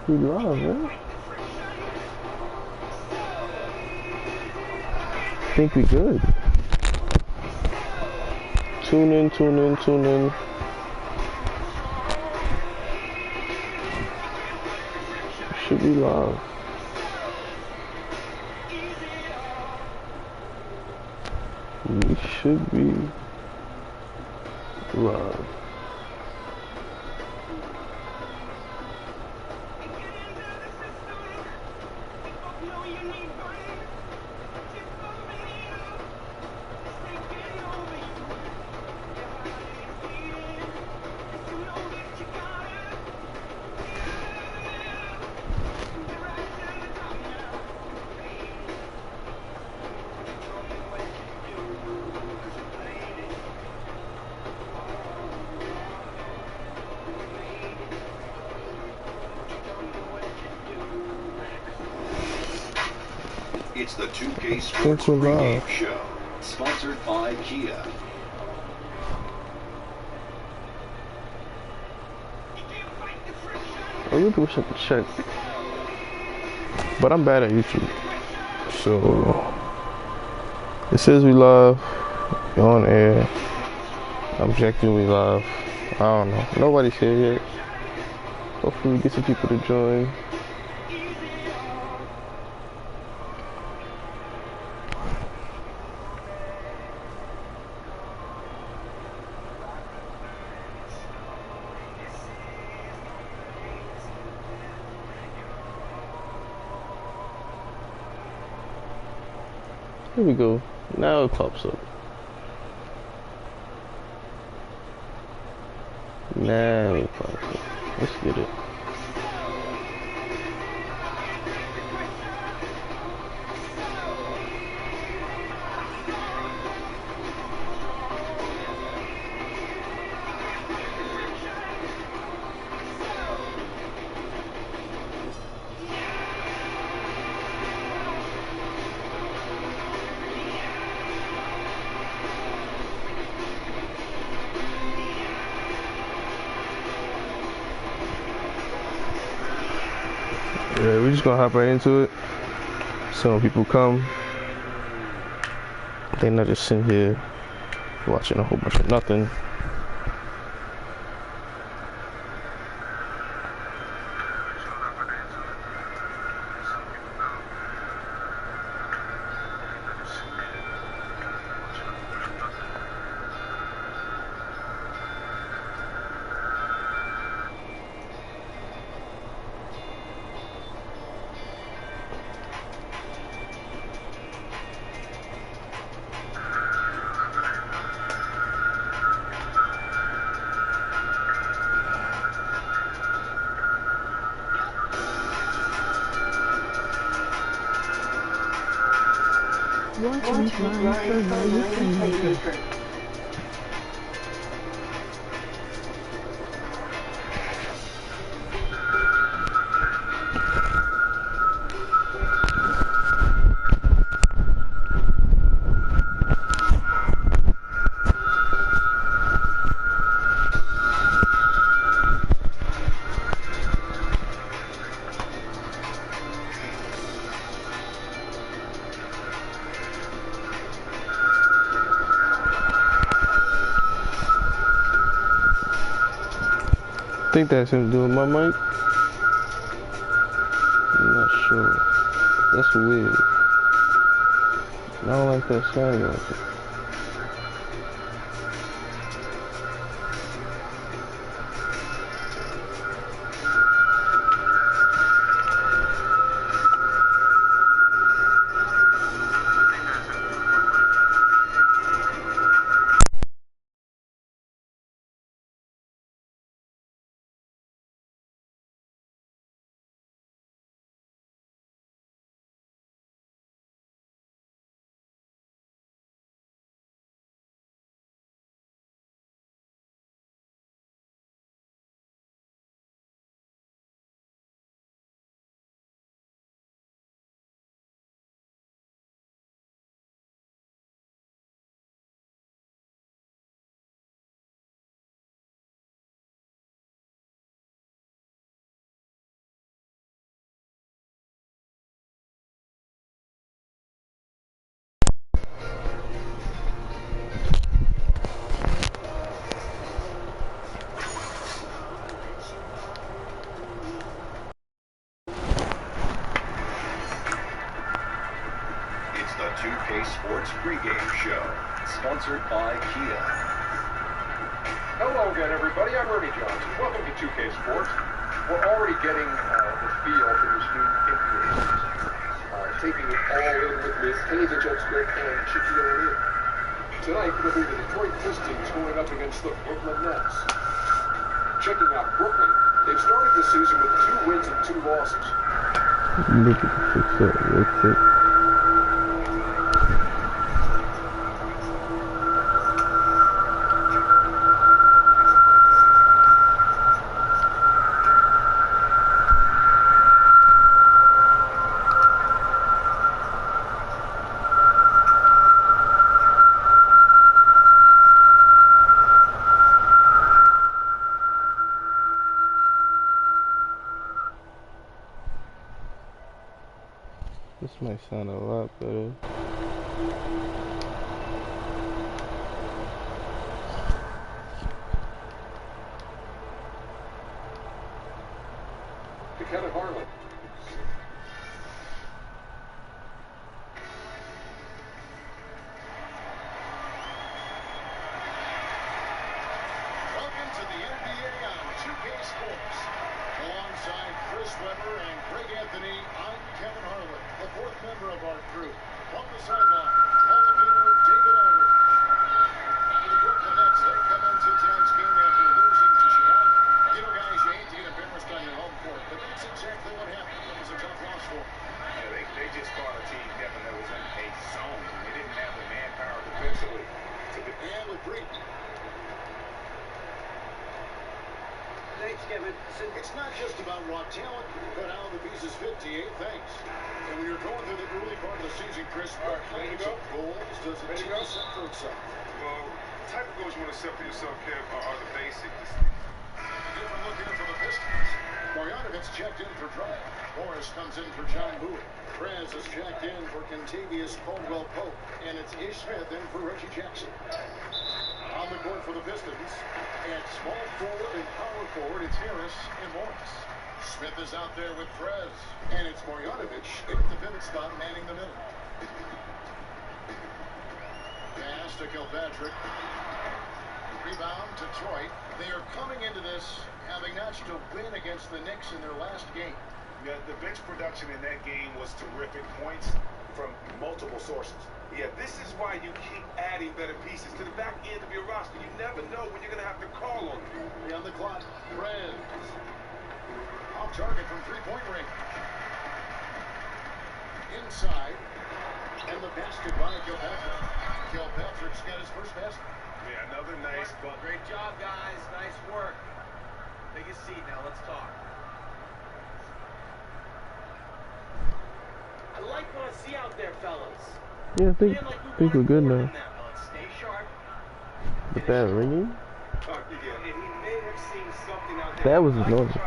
We love, man. I think we good. Tune in, tune in, tune in. Should be live. We should be live. It's the 2K Sports pregame show, sponsored by Kia. I really wish I could check, but I'm bad at YouTube. So it says we live, we're on air. I'm checking we live. I don't know. Nobody's here yet. Hopefully we get some people to join. Here we go. Now it pops up. Now it pops up. Let's get it. Yeah, we're just gonna hop right into it. So when people come, they're not just sitting here watching a whole bunch of nothing. Watching flying for no playmaker. I think that's him doing my mic. I'm not sure. That's weird. I don't like that sound. sponsored by Kia. Hello again, everybody. I'm Ernie Johnson. Welcome to 2K Sports. We're already getting the feel for this new NBA season. Taking it all in with Liz Havic expert and Shaquille O'Neal. Tonight, it'll be the Detroit Pistons going up against the Brooklyn Nets. Checking out Brooklyn, they've started the season with 2 wins and 2 losses. Look at this real quick. This might sound a lot better. To Kevin Harlan. Welcome to the NBA on 2K Sports. Alongside Chris Webber and Greg Anthony, I'm Kevin Harlan, the 4th member of our crew. From the sideline, Hall of Famer David Aldridge. Now the Brooklyn Nets, they come into tonight's game after losing to Chicago. You know, guys, you hate to get embarrassed on your home court, but that's exactly what happened. It was a tough loss for them. Yeah, they just fought a team, Kevin, that was in a zone. They didn't have the manpower defensively to defend. And with Green. Thanks, Kevin. It's not just about raw talent, but how the pieces fit to you. Thanks. And when you're going through the early part of the season, Chris, what kinds of goals does a team set for itself? Well, the type of goals you want to set for yourself, Kev, are the basics. Different look in for the Pistons. Marjanovic checked in for Drummond. Morris comes in for John Bowie. Prez is checked in for Kentavious Caldwell-Pope. And it's Ish Smith in for Reggie Jackson. On the court for the Pistons, at small forward and power forward, it's Harris and Morris. Smith is out there with Prez, and it's Marjanovic in the pivot spot, manning the middle. Pass to Kilpatrick. Rebound to Troy. They are coming into this having notched a win against the Knicks in their last game. Yeah, the bench production in that game was terrific. Points from multiple sources. Yeah, this is why you keep adding better pieces to the back end of your roster. You never know when you're going to have to call on them. On the clock, Prez. Off target from three-point range. Inside. And the basket by Kilpatrick. Kilpatrick's got his first basket. Yeah, another nice bump. Great job, guys. Nice work. Take a seat now. Let's talk. I like what I see out there, fellas. Yeah, I think we're good now. Stay sharp. But that ringing? Yeah, and he may have seen something out there. That was annoying. We'll see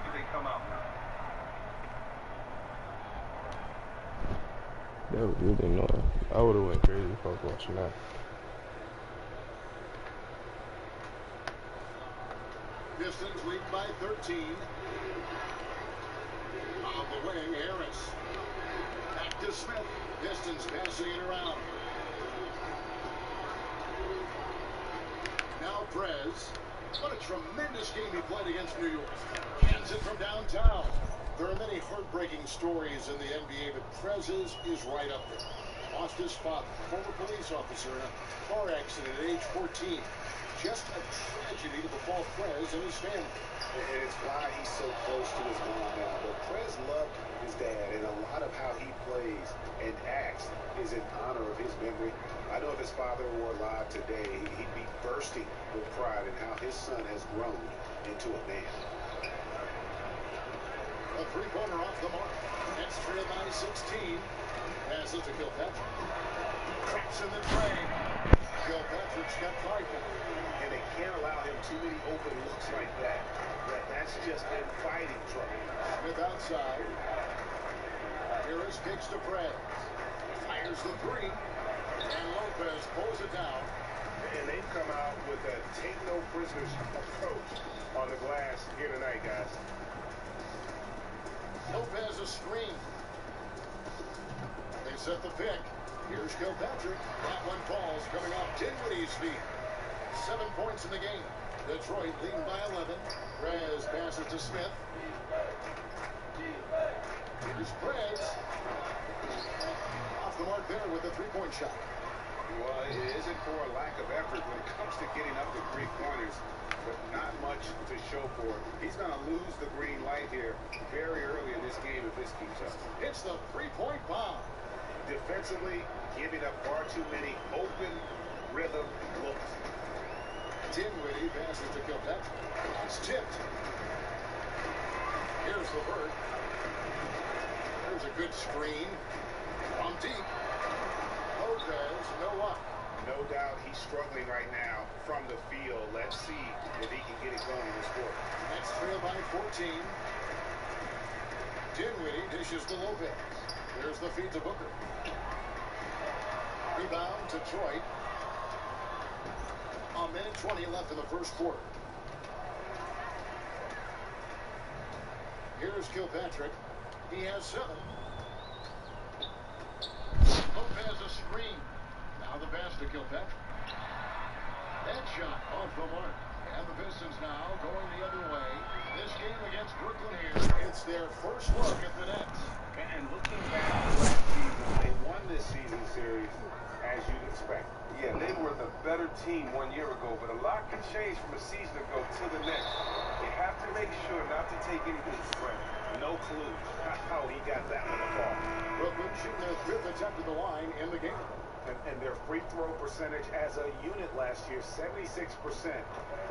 if they come out now. That was really annoying. I would have went crazy if I was watching that. Pistons lead by 13. On the wing, Harris. Back to Smith. Pistons passing it around. Now Prez. What a tremendous game he played against New York. Cans it from downtown. There are many heartbreaking stories in the NBA, but Prez's is right up there. Lost his father, former police officer, in a car accident at age 14. Just a tragedy to befall Prez and his family. And it's why he's so close to his mom now. But Prez loved his dad, and a lot of how he plays and acts is in honor of his memory. I know if his father were alive today, he'd be bursting with pride in how his son has grown into a man. A three-pointer off the mark. Nets trail by 16. Passes to Kilpatrick. Traps in the tray. Kilpatrick's got 5 points. And they can't allow him too many open looks like that. That's just in fighting trouble. Smith outside. Harris kicks to Prez. Fires the 3. And Lopez pulls it down. And they've come out with a take no prisoners approach on the glass here tonight, guys. Lopez a screen. They They set the pick. Here's Kilpatrick. That one falls coming off Dinwiddie's feet. 7 points in the game. Detroit leading by 11. Prez passes to Smith. Here's Prez. Off the mark there with a three-point shot. Well, it isn't for a lack of effort when it comes to getting up the three-pointers, but not much to show for it. He's going to lose the green light here very early in this game if this keeps up. It's the three-point bomb. Defensively, giving up far too many open rhythm looks. Dinwiddie passes to Kilpatrick. It's tipped. Here's LeVert. There's a good screen. From deep. Lopez, no luck. No doubt he's struggling right now from the field. Let's see if he can get it going in this quarter. That's trailed by 14. Dinwiddie dishes to Lopez. There's the feed to Booker. Rebound to Detroit. A minute 20 left in the first quarter. Here's Kilpatrick. He has 7. Lopez a screen. Now the pass to Kilpatrick. That shot off the mark. And the Pistons now going the other way. This game against Brooklyn here, it's their first look at the Nets. And looking back to last season, they won this season series as you'd expect. Yeah, they were the better team 1 year ago, but a lot can change from a season ago to the next. You have to make sure not to take anything for granted. No clue how he got that one apart. Brooklyn shooting their 5th attempt at the line in the game. And their free throw percentage as a unit last year, 76%,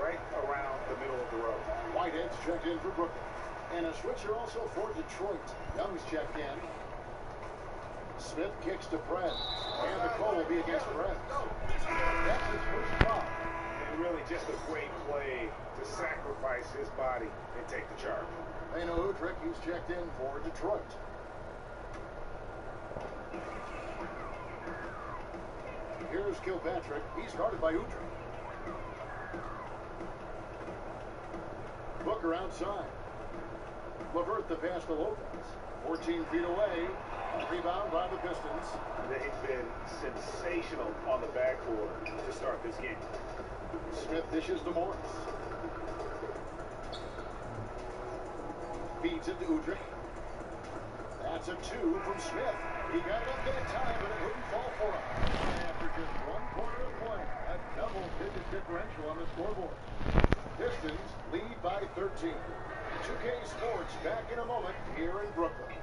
right around the middle of the road. Whitehead's checked in for Brooklyn. And a switcher also for Detroit. Young's checked in. Smith kicks to Prez. And the call will be against Prez. That's his first foul. And really just a great play to sacrifice his body and take the charge. Leno Udrih, he's checked in for Detroit. Here's Kilpatrick. He's guarded by Udrih. Booker outside. LeVert the pass to Lopez. 14 feet away. Rebound by the Pistons. They've been sensational on the backboard to start this game. Smith dishes to Morris. Feeds it to Udrih. That's a 2 from Smith. He got it up that time, but it wouldn't fall for him. And after just 1 quarter of play, a double-digit differential on the scoreboard. Pistons lead by 13. 2K Sports back in a moment here in Brooklyn.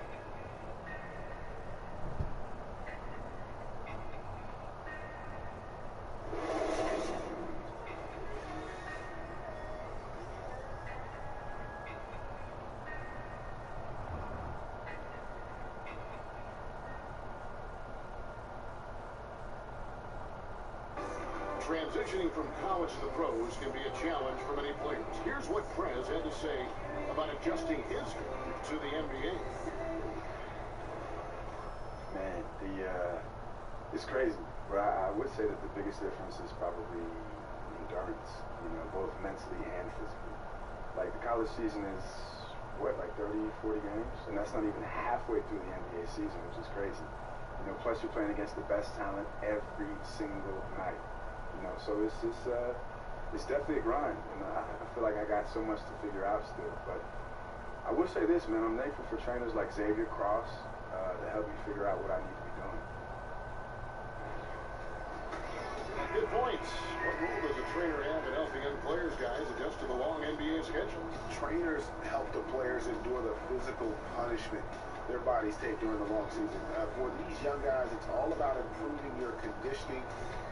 Transitioning from college to the pros can be a challenge for many players. Here's what Prez had to say about adjusting his game to the NBA. Man, it's crazy. But I would say that the biggest difference is probably endurance, both mentally and physically. Like the college season is, what, like 30, 40 games? And that's not even halfway through the NBA season, which is crazy. Plus you're playing against the best talent every single night. So it's definitely a grind, and I feel like I got so much to figure out still. But I will say this, man, I'm thankful for trainers like Xavier Cross to help me figure out what I need to be doing. Good points. What role does a trainer have in helping young players, guys, adjust to the long NBA schedule? Trainers help the players endure the physical punishment their bodies take during the long season. For these young guys, it's all about improving your conditioning,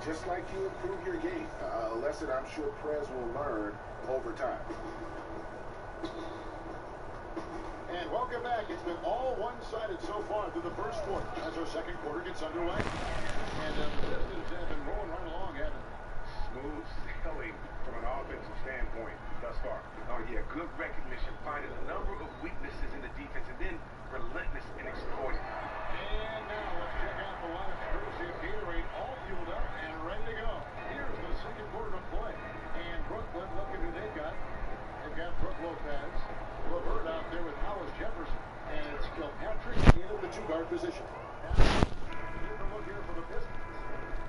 just like you improve your game. A lesson I'm sure Prez will learn over time. And welcome back. It's been all one-sided so far through the first quarter as our second quarter gets underway. And the Pistons have been rolling right along, haven't they? Smooth sailing from an offensive standpoint thus far. Oh, yeah, good recognition, finding a number of weaknesses in the defense, and then relentless in exploiting. And now let's check out the lineup courtesy of Gatorade, all fueled up and ready to go. Here's the second quarter of play. And Brooklyn, look at who they've got. They've got Brook Lopez, LeVert out there with Hollis Jefferson, and it's Kilpatrick in the 2-guard position. look here for the Pistons.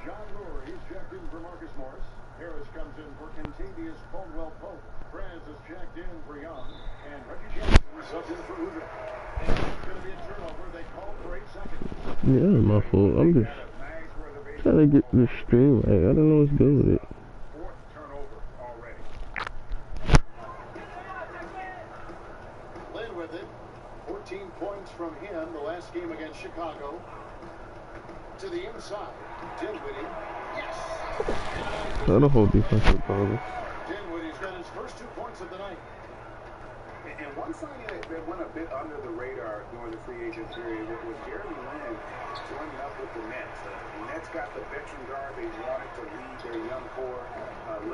John Moore, he's checked in for Marcus Morris. Harris comes in for Kentavious Caldwell-Pope. Perez is checked in for Young. And Reggie Jackson is subbed in for Udrih. And it's going to be a turnover. They called for 8 seconds. Yeah, my fault. I'm just trying to get this stream right. I don't know what's good with it. Fourth turnover already. Lynn with it. 14 points from him the last game against Chicago. To the inside. Dinwiddie. Yes. Not a whole defensive problem. Dinwiddie's got his first 2 points of the night. And one signing that went a bit under the radar during the free agent period was Jeremy Lin joining up with the Nets. The Nets got the veteran guard they wanted to lead their young core.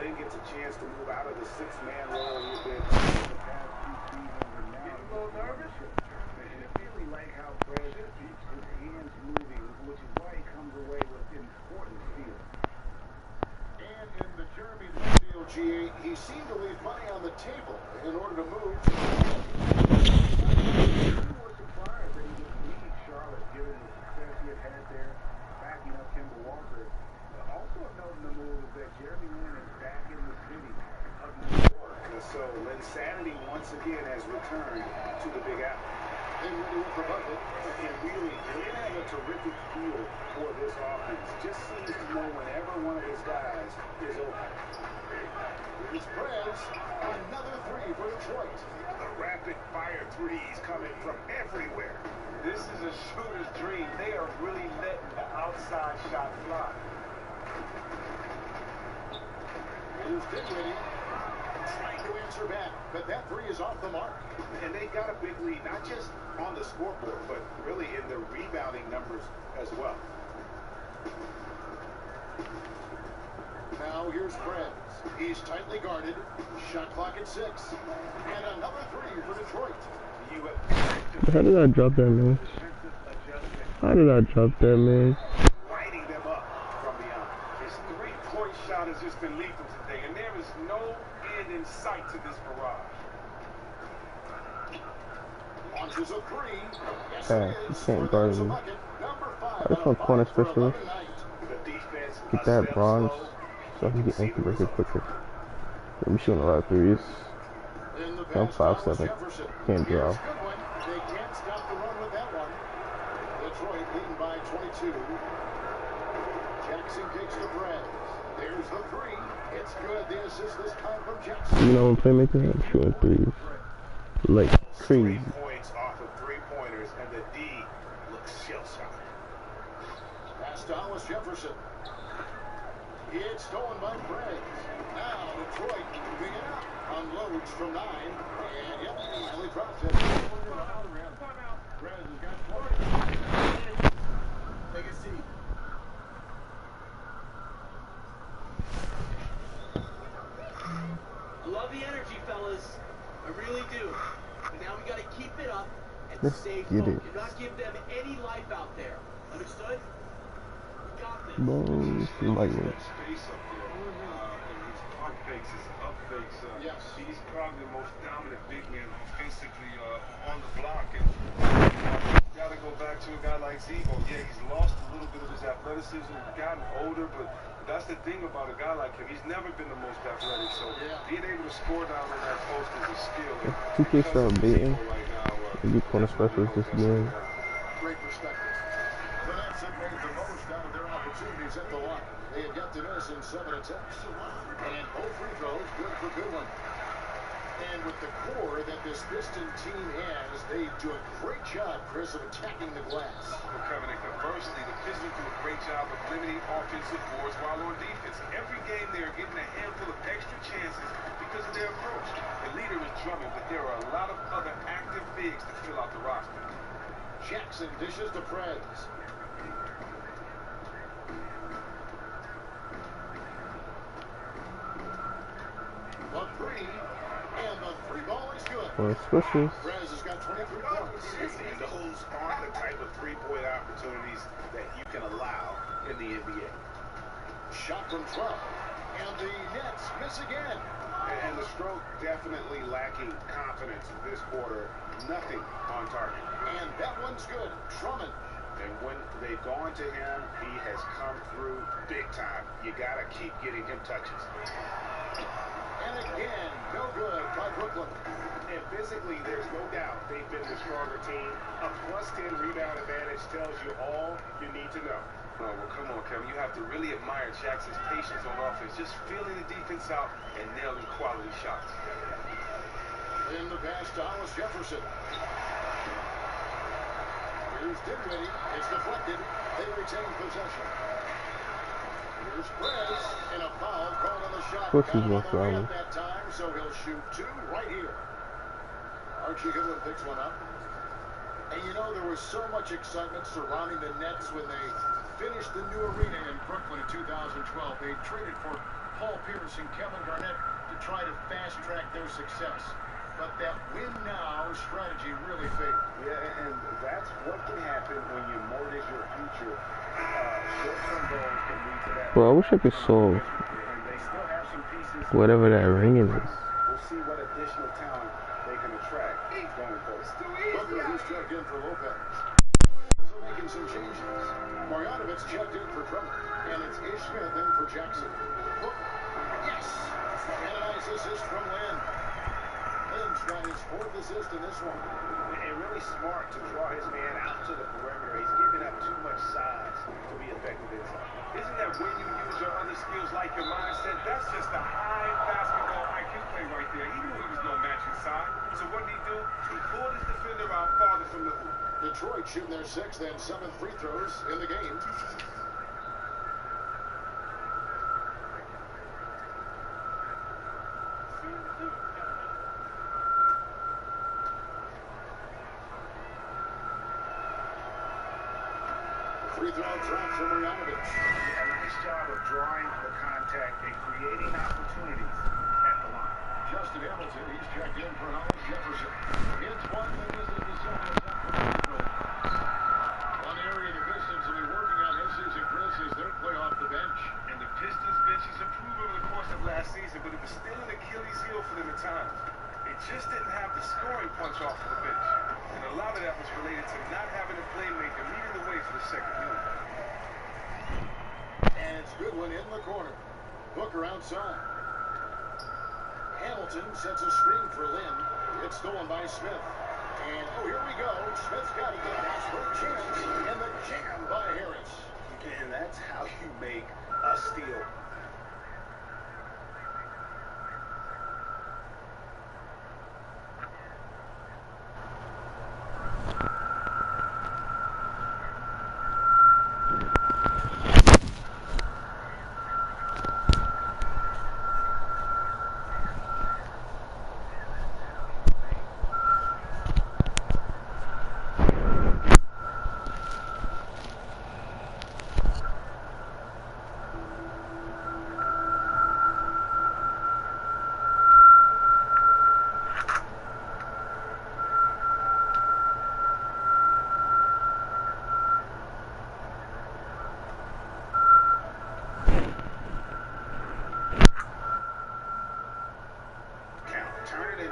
Lin gets a chance to move out of the six-man role he's been in the past 2 seasons. And now he's a little nervous. And I really like how Fred keeps his hands moving, which is why he comes away with important steals. And in the Jeremy Lin deal, GA, he seemed to leave money on the table in order to move. People were surprised that he would leave Charlotte, given the success he had there, backing up Kemba Walker. Also of note in the move is that Jeremy Lin is back in the city of New York. So Linsanity once again has returned to the Big Apple. Dinwiddie with the bucket. And really, Lin has a terrific feel for this offense. Just seems to know whenever one of his guys is open. Here's Perez. Another three for Detroit. The rapid-fire threes coming from everywhere. This is a shooter's dream. They are really letting the outside shot fly. Here's Dinwiddie. Trying to answer back, but that three is off the mark. And they got a big lead, not just on the scoreboard, but really in the rebounding numbers as well. Now here's Perez. He's tightly guarded. Shot clock at 6. And another three for Detroit. How did I drop that, man? How did I drop that, man? Lighting them up from beyond. His three-point shot has just been lethal today, and there is no end in sight to this barrage. Launches a three. Yes, Yeah, you can't guard me. I just want corner specialist. Get that bronze so I can get anchor breaker quicker. I'm shooting a lot of threes. I'm 5'7". Can't draw. They can't stop the run with that one. Detroit leading by 22. Jackson kicks to Perez. There's the three. It's good. The assist this time from Jackson. You know I'm playmaker? I'm shooting threes. Like crazy. 3 points off of three-pointers, and the D looks shell-shocked. Pass to Hollis Jefferson. It's stolen by Perez. Now Detroit moving it up. Unloads from 9. And yep, easily drops it. Perez has got 20. Take a seat. I love the energy, fellas. I really do. But now we gotta keep it up and Let's stay get focused. it. Do not give them any life out there. Understood? We got this. Boom. Lightning. Space up there. And his pump fakes, his up fakes. Yes. He's probably the most dominant big man offensively on the block. And you got to go back to a guy like Zebo. Yeah, he's lost a little bit of his athleticism. He's gotten older, but that's the thing about a guy like him. He's never been the most athletic. So being able to score down on that post is a skill. 2K start beating. Right now, You get corner specialist this game. Great perspective. The Nets have made the most out of their opportunities at the line. They have got to miss in 7 attempts. And both free throws good for Goodwin. And with the core that this Piston team has, they do a great job, Chris, of attacking the glass. Well, Kevin, and conversely, the Pistons do a great job of limiting offensive boards while on defense. Every game they are getting a handful of extra chances because of their approach. The leader is Drummond, but there are a lot of other active bigs to fill out the roster. Jackson dishes to Perez. The three, and the three ball is good. Corner specialist. Perez has got 23 points. And those aren't the type of three-point opportunities that you can allow in the NBA. Shot from 12. And the Nets miss again. And the stroke definitely lacking confidence this quarter. Nothing on target. And that one's good. Drummond. And when they've gone to him, he has come through big time. You got to keep getting him touches. And again, no good by Brooklyn. And physically, there's no doubt they've been the stronger team. A +10 rebound advantage tells you all you need to know. Oh, well, come on, Kevin. You have to really admire Jackson's patience on offense, just feeling the defense out and nailing quality shots. In the pass, Thomas Jefferson. Here's Dinwiddie. It's deflected. They retain possession. Here's Perez, and a foul called on the shot. What's his Got him on the way problem? up that time, so he'll shoot 2 right here. Archie Goodwin picks one up. And you know, there was so much excitement surrounding the Nets when they finished the new arena in Brooklyn in 2012. They traded for Paul Pierce and Kevin Garnett to try to fast-track their success. But that win-now strategy really failed. Yeah, and that's what can happen when you mortgage your future. Short-term goals can lead to that. Bro, I wish I could solve And they still have some pieces. whatever that ring is. We'll see what additional talent they can attract going forward. Booker, who's checked in for Lopez. So making some changes. Marjanovic checked in for Drummond. And it's Ish Smith in for Jackson. Booker. Yes! And a nice assist from Lynn. Lynn's got his 4th assist in this one. And really smart to draw his man out to the perimeter. He's giving up too much size to be effective inside. Isn't that when you use your other skills like your mindset? That's just a high basketball IQ play right there. He knew he was no match inside. So what did he do? He pulled his defender out farther from the hoop. Detroit shooting their 6th and 7th free throws in the game. Free throw drop from Marjanovic. A nice job of drawing the contact and creating opportunities at the line. Justin Hamilton, he's checked in for Hollis Jefferson. It's one that is the Pistons. One area the Pistons will be working on this season, Chris, is their play off the bench. And the Pistons bench has improved over the course of last season, but it was still an Achilles heel for them at times. It just didn't have the scoring punch off of the bench. And a lot of that was related to not having a playmaker leading the way for the second unit. And it's Goodwin in the corner. Booker outside. Hamilton sets a screen for Lynn. It's stolen by Smith. And, oh, here we go. Smith's got to get past for a chance. And the jam by Harris. And that's how you make a steal.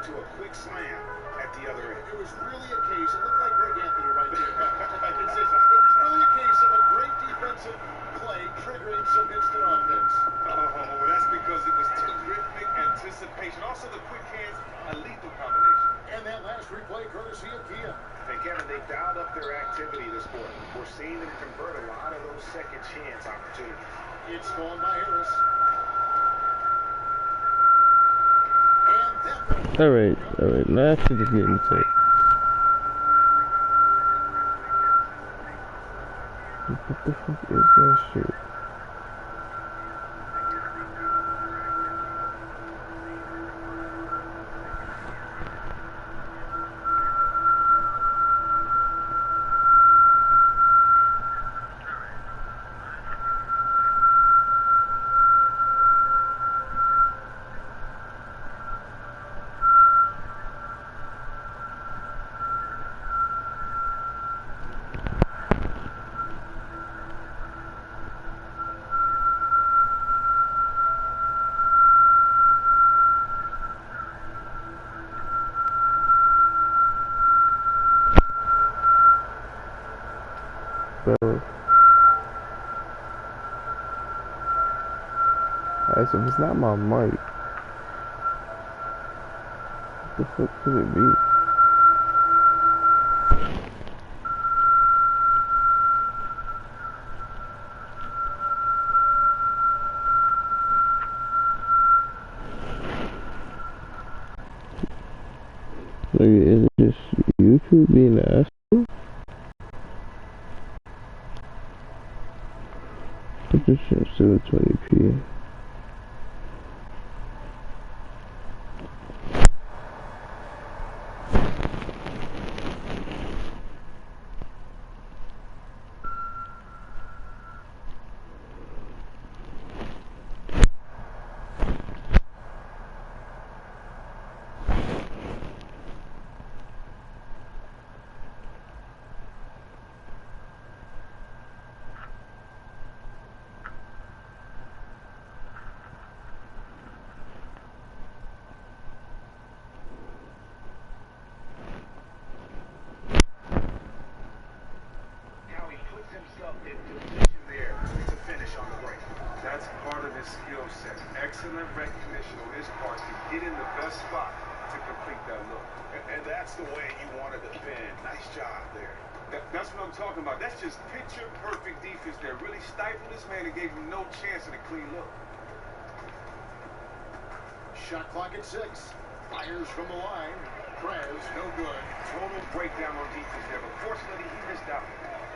into a quick slam at the other end. It was really a case, it looked like Greg Anthony right there. I can say so. It was really a case of a great defensive play triggering some instant offense. Oh, that's because it was terrific anticipation. Also the quick hands, a lethal combination. And that last replay courtesy of Kia. And Kevin, they've dialed up their activity this quarter. We're seeing them convert a lot of those second chance opportunities. It's going by Harris. Alright, now I should just get into it. What the fuck is that shit? Guys, if it's not my mic, what the fuck could it be? Is it just YouTube being an asshole? Put this shit 720p. Excellent recognition on his part to get in the best spot to complete that look. And that's the way you want to defend. Nice job there. That's what I'm talking about. That's just picture-perfect defense there. Really stifled this man and gave him no chance at a clean look. Shot clock at 6. Fires from the line. Prez, no good. Total breakdown on defense there, but fortunately he missed out.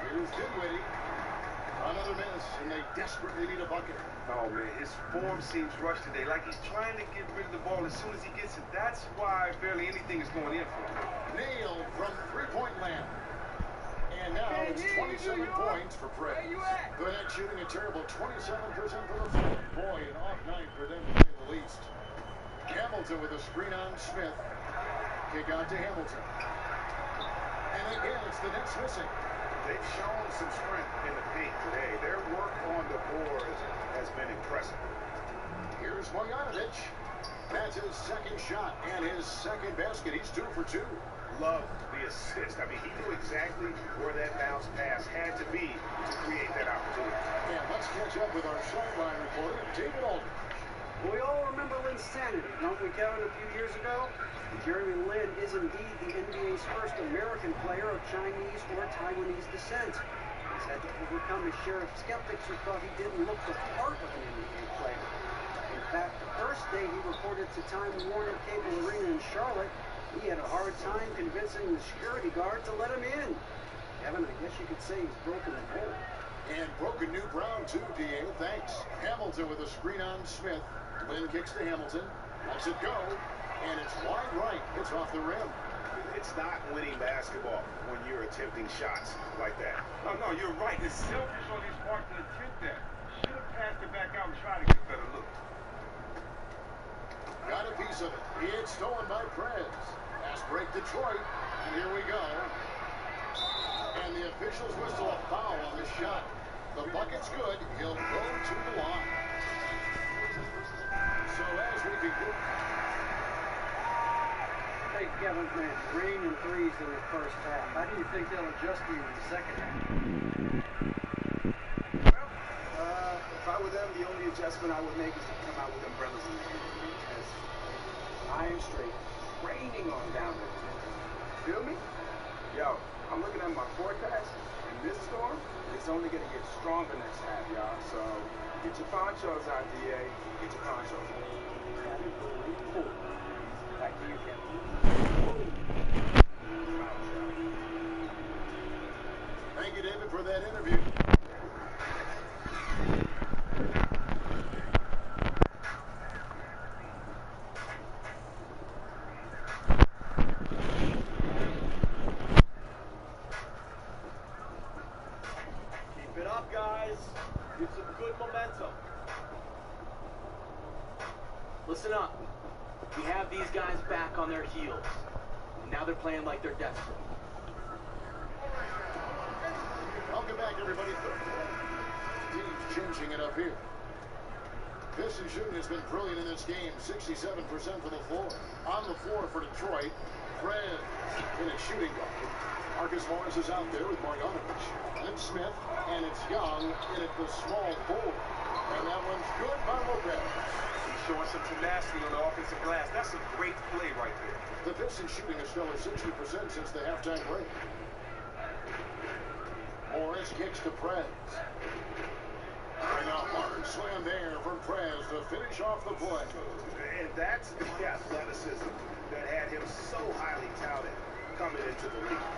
Here's Dinwiddie. Another miss, and they desperately need a bucket. Oh, man, his form seems rushed today, like he's trying to get rid of the ball as soon as he gets it. That's why barely anything is going in for him. Nailed from three-point land. And now it's 27 points for Prez. The Nets shooting a terrible 27% from the floor. Boy, an off night for them to say the least. Hamilton with a screen on Smith. Kick out to Hamilton. And again, it's the Nets missing. They've shown some strength in the paint today. Their work on the boards has been impressive. Here's Marjanovic. That's his second shot and his second basket. He's 2 for 2. Love the assist. I mean, he knew exactly where that bounce pass had to be to create that opportunity. And let's catch up with our sideline reporter, David Aldridge. We all remember Lynn's sanity, don't we, Kevin, a few years ago? Jeremy Lin is indeed the NBA's first American player of Chinese or Taiwanese descent. He's had to overcome his share of skeptics who thought he didn't look the part of an NBA player. In fact, the first day he reported to Time Warner Cable Arena in Charlotte, he had a hard time convincing the security guard to let him in. Kevin, I guess you could say he's broken the mold. And broken new ground, too, D.A. Thanks. Hamilton with a screen on Smith. Lin kicks to Hamilton. Lets it go. And it's wide right. It's off the rim. It's not winning basketball when you're attempting shots like that. Oh, no, you're right. It's selfish on his part to attempt that. Should have passed it back out and tried to get a better look. Got a piece of it. It's stolen by Prez. Pass break Detroit. And here we go. And the officials whistle a foul on the shot. The bucket's good. He'll go to the line. So as we conclude... Hey, Kevin, man, rain and threes in the first half. How do you think they'll adjust to you in the second half? Well, if I were them, the only adjustment I would make is to come out with umbrellas in the hand. Because Iron Straight raining on down there. Feel me? Yo, I'm looking at my forecast, and this storm is only going to get stronger next half, y'all. So get your ponchos out, DA. Get your ponchos. Back to you, Kevin. Thank you, David, for that interview. Keep it up, guys. Get some good momentum. Listen up. We have these guys back on their heels. Now they're playing like they're desperate. Welcome back, everybody. Team's changing it up here. Piston shooting has been brilliant in this game. 67% for the floor. On the floor for Detroit, Prez in a shooting guard. Marcus Morris is out there with Marjanovic. And it's Smith, and it's Young in at the small forward. And that one's good by Lopez. He's showing some tenacity on the offensive glass. That's a great play right there. The Pistons shooting a stellar 60% since the halftime break. Morris kicks to Prez. And a hard slam there from Prez to finish off the play. And that's the athleticism that had him so highly touted coming into the league.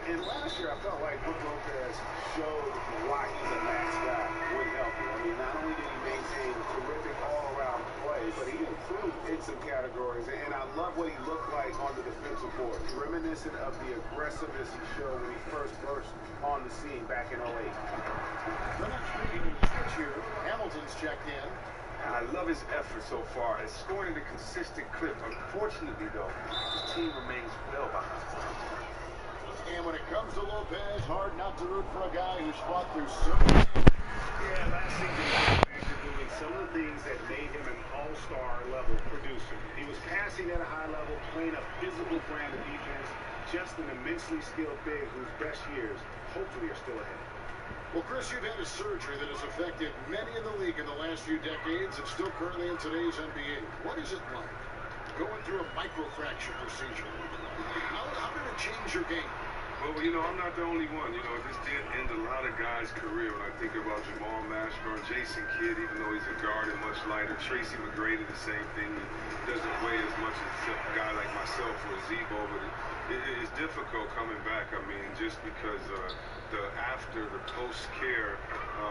And last year, I felt like Brook Lopez showed why he's a max guy when healthy. I mean, not only did he maintain terrific all-around play, but he improved in some categories. And I love what he looked like on the defensive board, reminiscent of the aggressiveness he showed when he first burst on the scene back in 08. The next breaking news switch here. Hamilton's checked in. I love his effort so far. It's scoring at a consistent clip. Unfortunately, though, his team remains well behind. And when it comes to Lopez, hard not to root for a guy who's fought through so many. Yeah, last season he was back to doing some of the things that made him an all-star level producer. He was passing at a high level, playing a physical brand of defense, just an immensely skilled big whose best years hopefully are still ahead. Well, Chris, you've had a surgery that has affected many in the league in the last few decades and still currently in today's NBA. What is it like going through a microfracture procedure? How did it change your game? Well, you know, I'm not the only one. You know, this did end a lot of guys' career. When I think about Jamal Mashburn, Jason Kidd, even though he's a guard and much lighter, Tracy McGrady, the same thing. He doesn't weigh as much as a guy like myself or Zebo, but it's difficult coming back. I mean, just because the post-care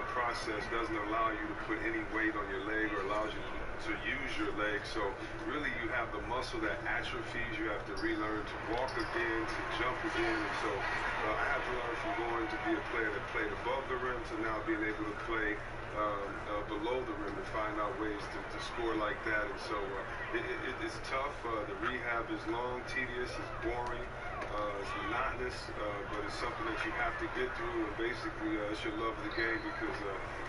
process doesn't allow you to put any weight on your leg or allows you to use your leg. So really you have the muscle that atrophies. You have to relearn to walk again, to jump again. And so I had to learn from going to be a player that played above the rim to now being able to play below the rim and find out ways to score like that. And so it's tough. The rehab is long, tedious, it's boring. It's monotonous, but it's something that you have to get through, and basically it's your love of the game, because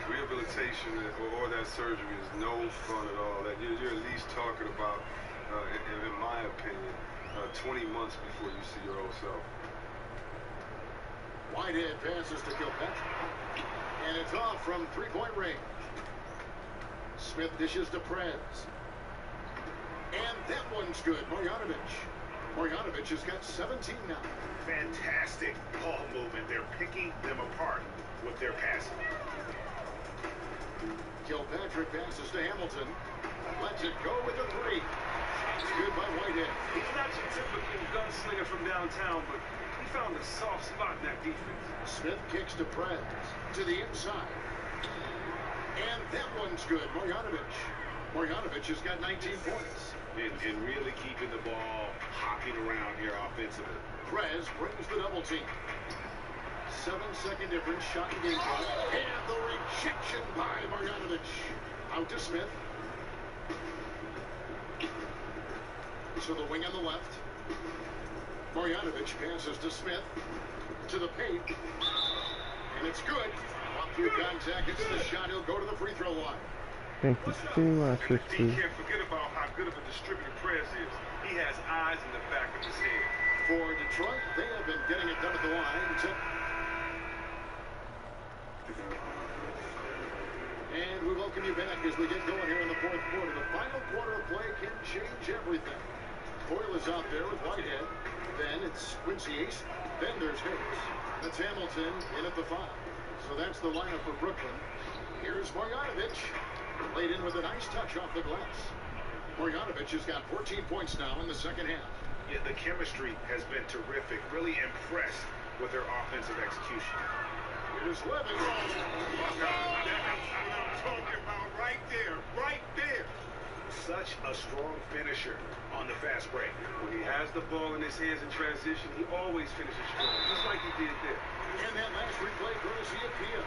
rehabilitation or that surgery is no fun at all. That you're at least talking about, in my opinion, 20 months before you see your old self. Whitehead passes to Kilpatrick, and it's off from three-point range. Smith dishes to Prez, and that one's good. Marjanovic has got 17 now. Fantastic ball movement. They're picking them apart with their passing. Kilpatrick passes to Hamilton. Lets it go with the three. It's good by Whitehead. He's not your typical gunslinger from downtown, but he found a soft spot in that defense. Smith kicks to Prez, to the inside. And that one's good. Marjanovic has got 19 points. And really keeping the ball hopping around here offensively. Prez brings the double team. 7-second difference, shot and game clock. And the rejection by Marjanovic. Out to Smith. So the wing on the left. Marjanovic passes to Smith. To the paint. And it's good. Up through contact, it's the shot. He'll go to the free throw line. Thank you, Steve. I And you can't forget about how good of a distributor Prez is. He has eyes in the back of his head. For Detroit, they have been getting it done at the line. And we welcome you back as we get going here in the fourth quarter. The final quarter of play can change everything. Coyle is out there with Whitehead. Then it's Quincy Ace. Then there's Hicks. That's Hamilton in at the 5. So that's the lineup for Brooklyn. Here's Marjanovic. Laid in with a nice touch off the glass. Marjanovic has got 14 points now in the second half. Yeah, the chemistry has been terrific. Really impressed with their offensive execution. Here's Levin. That's what I'm talking about right there. Such a strong finisher on the fast break. When he has the ball in his hands in transition, he always finishes strong, just like he did there. And that last replay courtesy of Pia.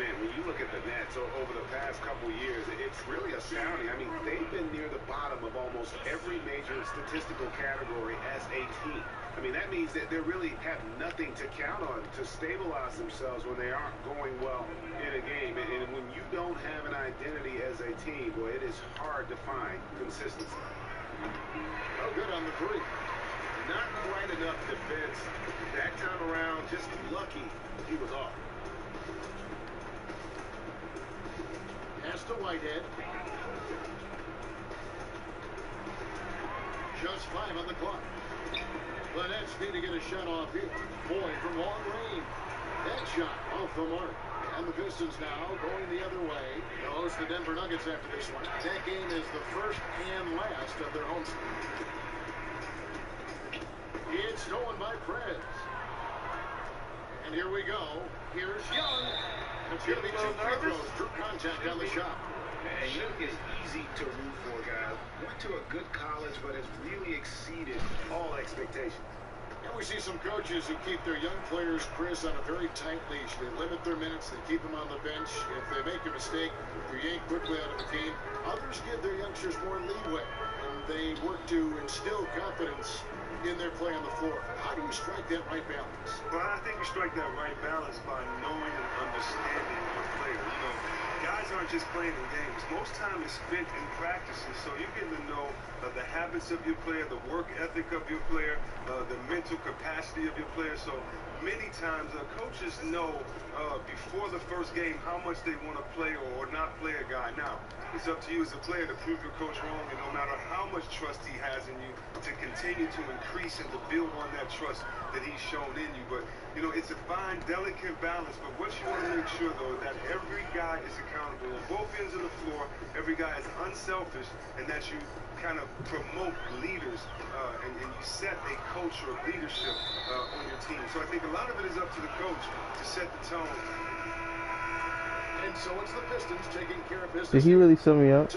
Man, when you look at the Nets over the past couple years, it's really astounding. I mean, they've been near the bottom of almost every major statistical category as a team. I mean, that means that they really have nothing to count on to stabilize themselves when they aren't going well in a game. And when you don't have an identity as a team, boy, it is hard to find consistency. Oh, good on the three. Not quite enough defense. That time around, just lucky he was off. pass to Whitehead. Just 5 on the clock. The Nets need to get a shot off here. Boyd from long range. That shot off the mark. And the Pistons now going the other way. They'll host the Denver Nuggets after this one. That game is the first and last of their homestand. It's stolen by Prez. And here we go. Here's Young. It's going to be 2 free throws. Drew contact on the shot. And Young is easy to root for, guys. Went to a good college, but has really exceeded all expectations. And we see some coaches who keep their young players, Chris, on a very tight leash. They limit their minutes. They keep them on the bench. If they make a mistake, they're yanked quickly out of the team. Others give their youngsters more leeway, and they work to instill confidence in their play on the floor. How do you strike that right balance? Well, I think you strike that right balance by knowing and understanding your player. You know, guys aren't just playing in games. Most time is spent in practices, so you're getting to know the habits of your player, the work ethic of your player, the mental capacity of your player. So many times coaches know before the first game how much they want to play or not play a guy. Now, it's up to you as a player to prove your coach wrong, and no matter how much trust he has in you, to continue to increase and to build on that trust that he's shown in you. But, you know, it's a fine, delicate balance. But what you want to make sure, though, that every guy is accountable on both ends of the floor. Every guy is unselfish, and that you kind of promote leaders and you set a culture of leadership on your team. So I think a lot of it is up to the coach to set the tone. And so it's the Pistons taking care of business. Did he really sum me up?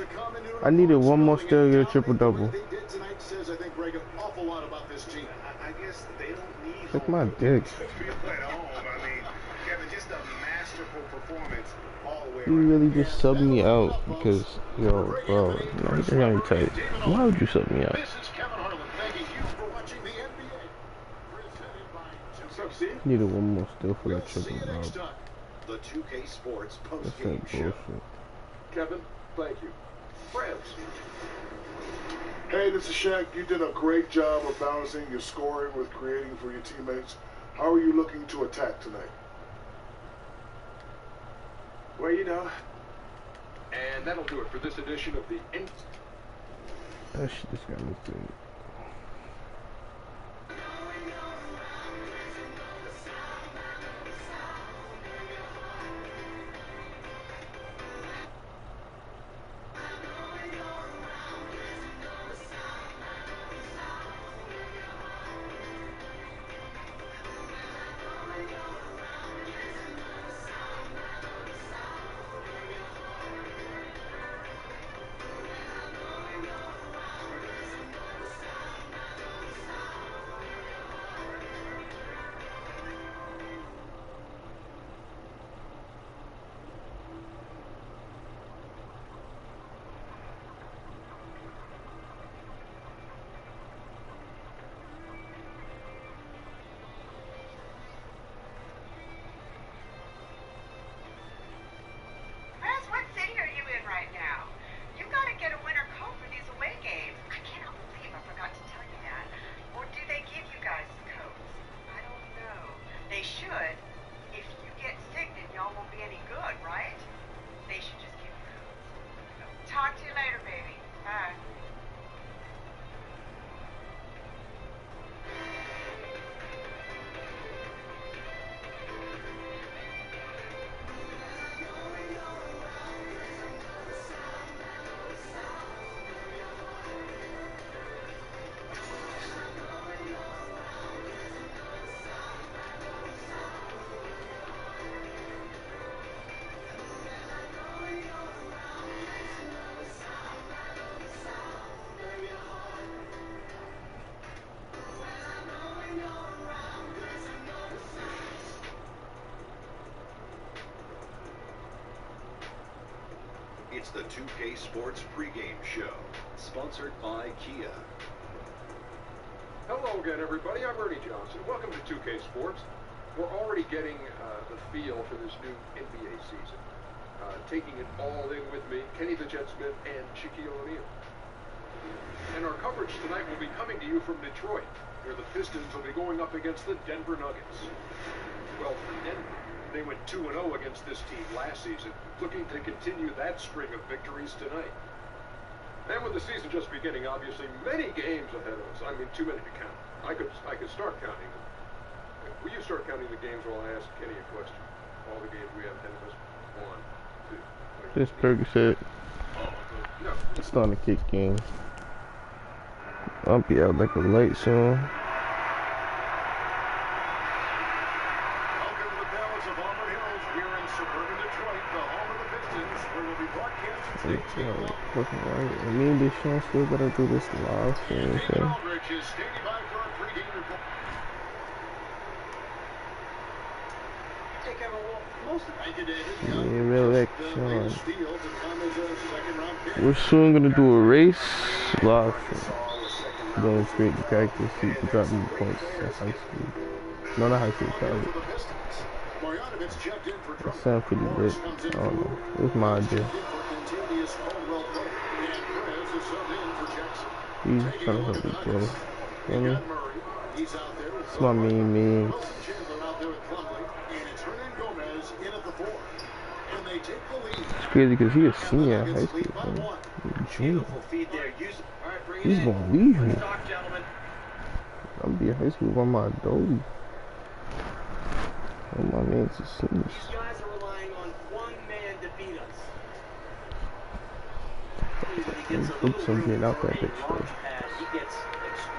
I needed one more still to get a triple-double. They did tonight says, I think, Greg, an awful lot about this team. I guess they don't need Suck my dick. feel at home. I mean, Kevin, just a masterful performance all the way He really just subbed me out because, yo, bro, no, you're gonna be tight. Why would you sub me out? This is Kevin Harlan thanking you for watching the NBA. Presented by What's up, Steve? Needed one more still for We'll that see you triple-double. next time. The 2K Sports That's post-game that show. bullshit. Kevin, thank you. Friends. Hey, this is Shaq. You did a great job of balancing your scoring with creating for your teammates. How are you looking to attack tonight? Well, you know, And that'll do it for this edition of the That shit just got me through. It's the 2K Sports pregame show, sponsored by Kia. Hello again, everybody. I'm Ernie Johnson. Welcome to 2K Sports. We're already getting the feel for this new NBA season. Taking it all in with me, Kenny the Jet Smith and Shaquille O'Neal. And our coverage tonight will be coming to you from Detroit, where the Pistons will be going up against the Denver Nuggets. Well, for Denver, They went 2-0 against this team last season, looking to continue that string of victories tonight. And with the season just beginning, obviously, many games ahead of us. I mean, too many to count. I could start counting them. Will you start counting the games while I ask Kenny a question? All the games we have ahead of us. 1, 2, 3. This Percocet. No. It's starting to kick in. I'll be out like a light soon. Welcome to the Palace of Auburn Hills. We're in suburban Detroit, the home of the Pistons, where we'll be broadcasting today's game. Fucking right. I mean, this show still gotta do this live thing. David Aldridge is standing by for our pregame report. Hey, Kevin, well, most of Thank you, David. We're soon gonna do a race live. Going straight to practice, see if we got any points at high school. No, not high school, college. That sounds pretty good. I don't know. It was my idea. He's trying to help me grow. You know what I mean? It's my main means. It's crazy because he's a senior in high school. Junior. He's gonna leave me. I'll be in high school by my adult. All my names are seniors. These guys are relying on one man to beat us. Oops, I'm getting out that bitch though.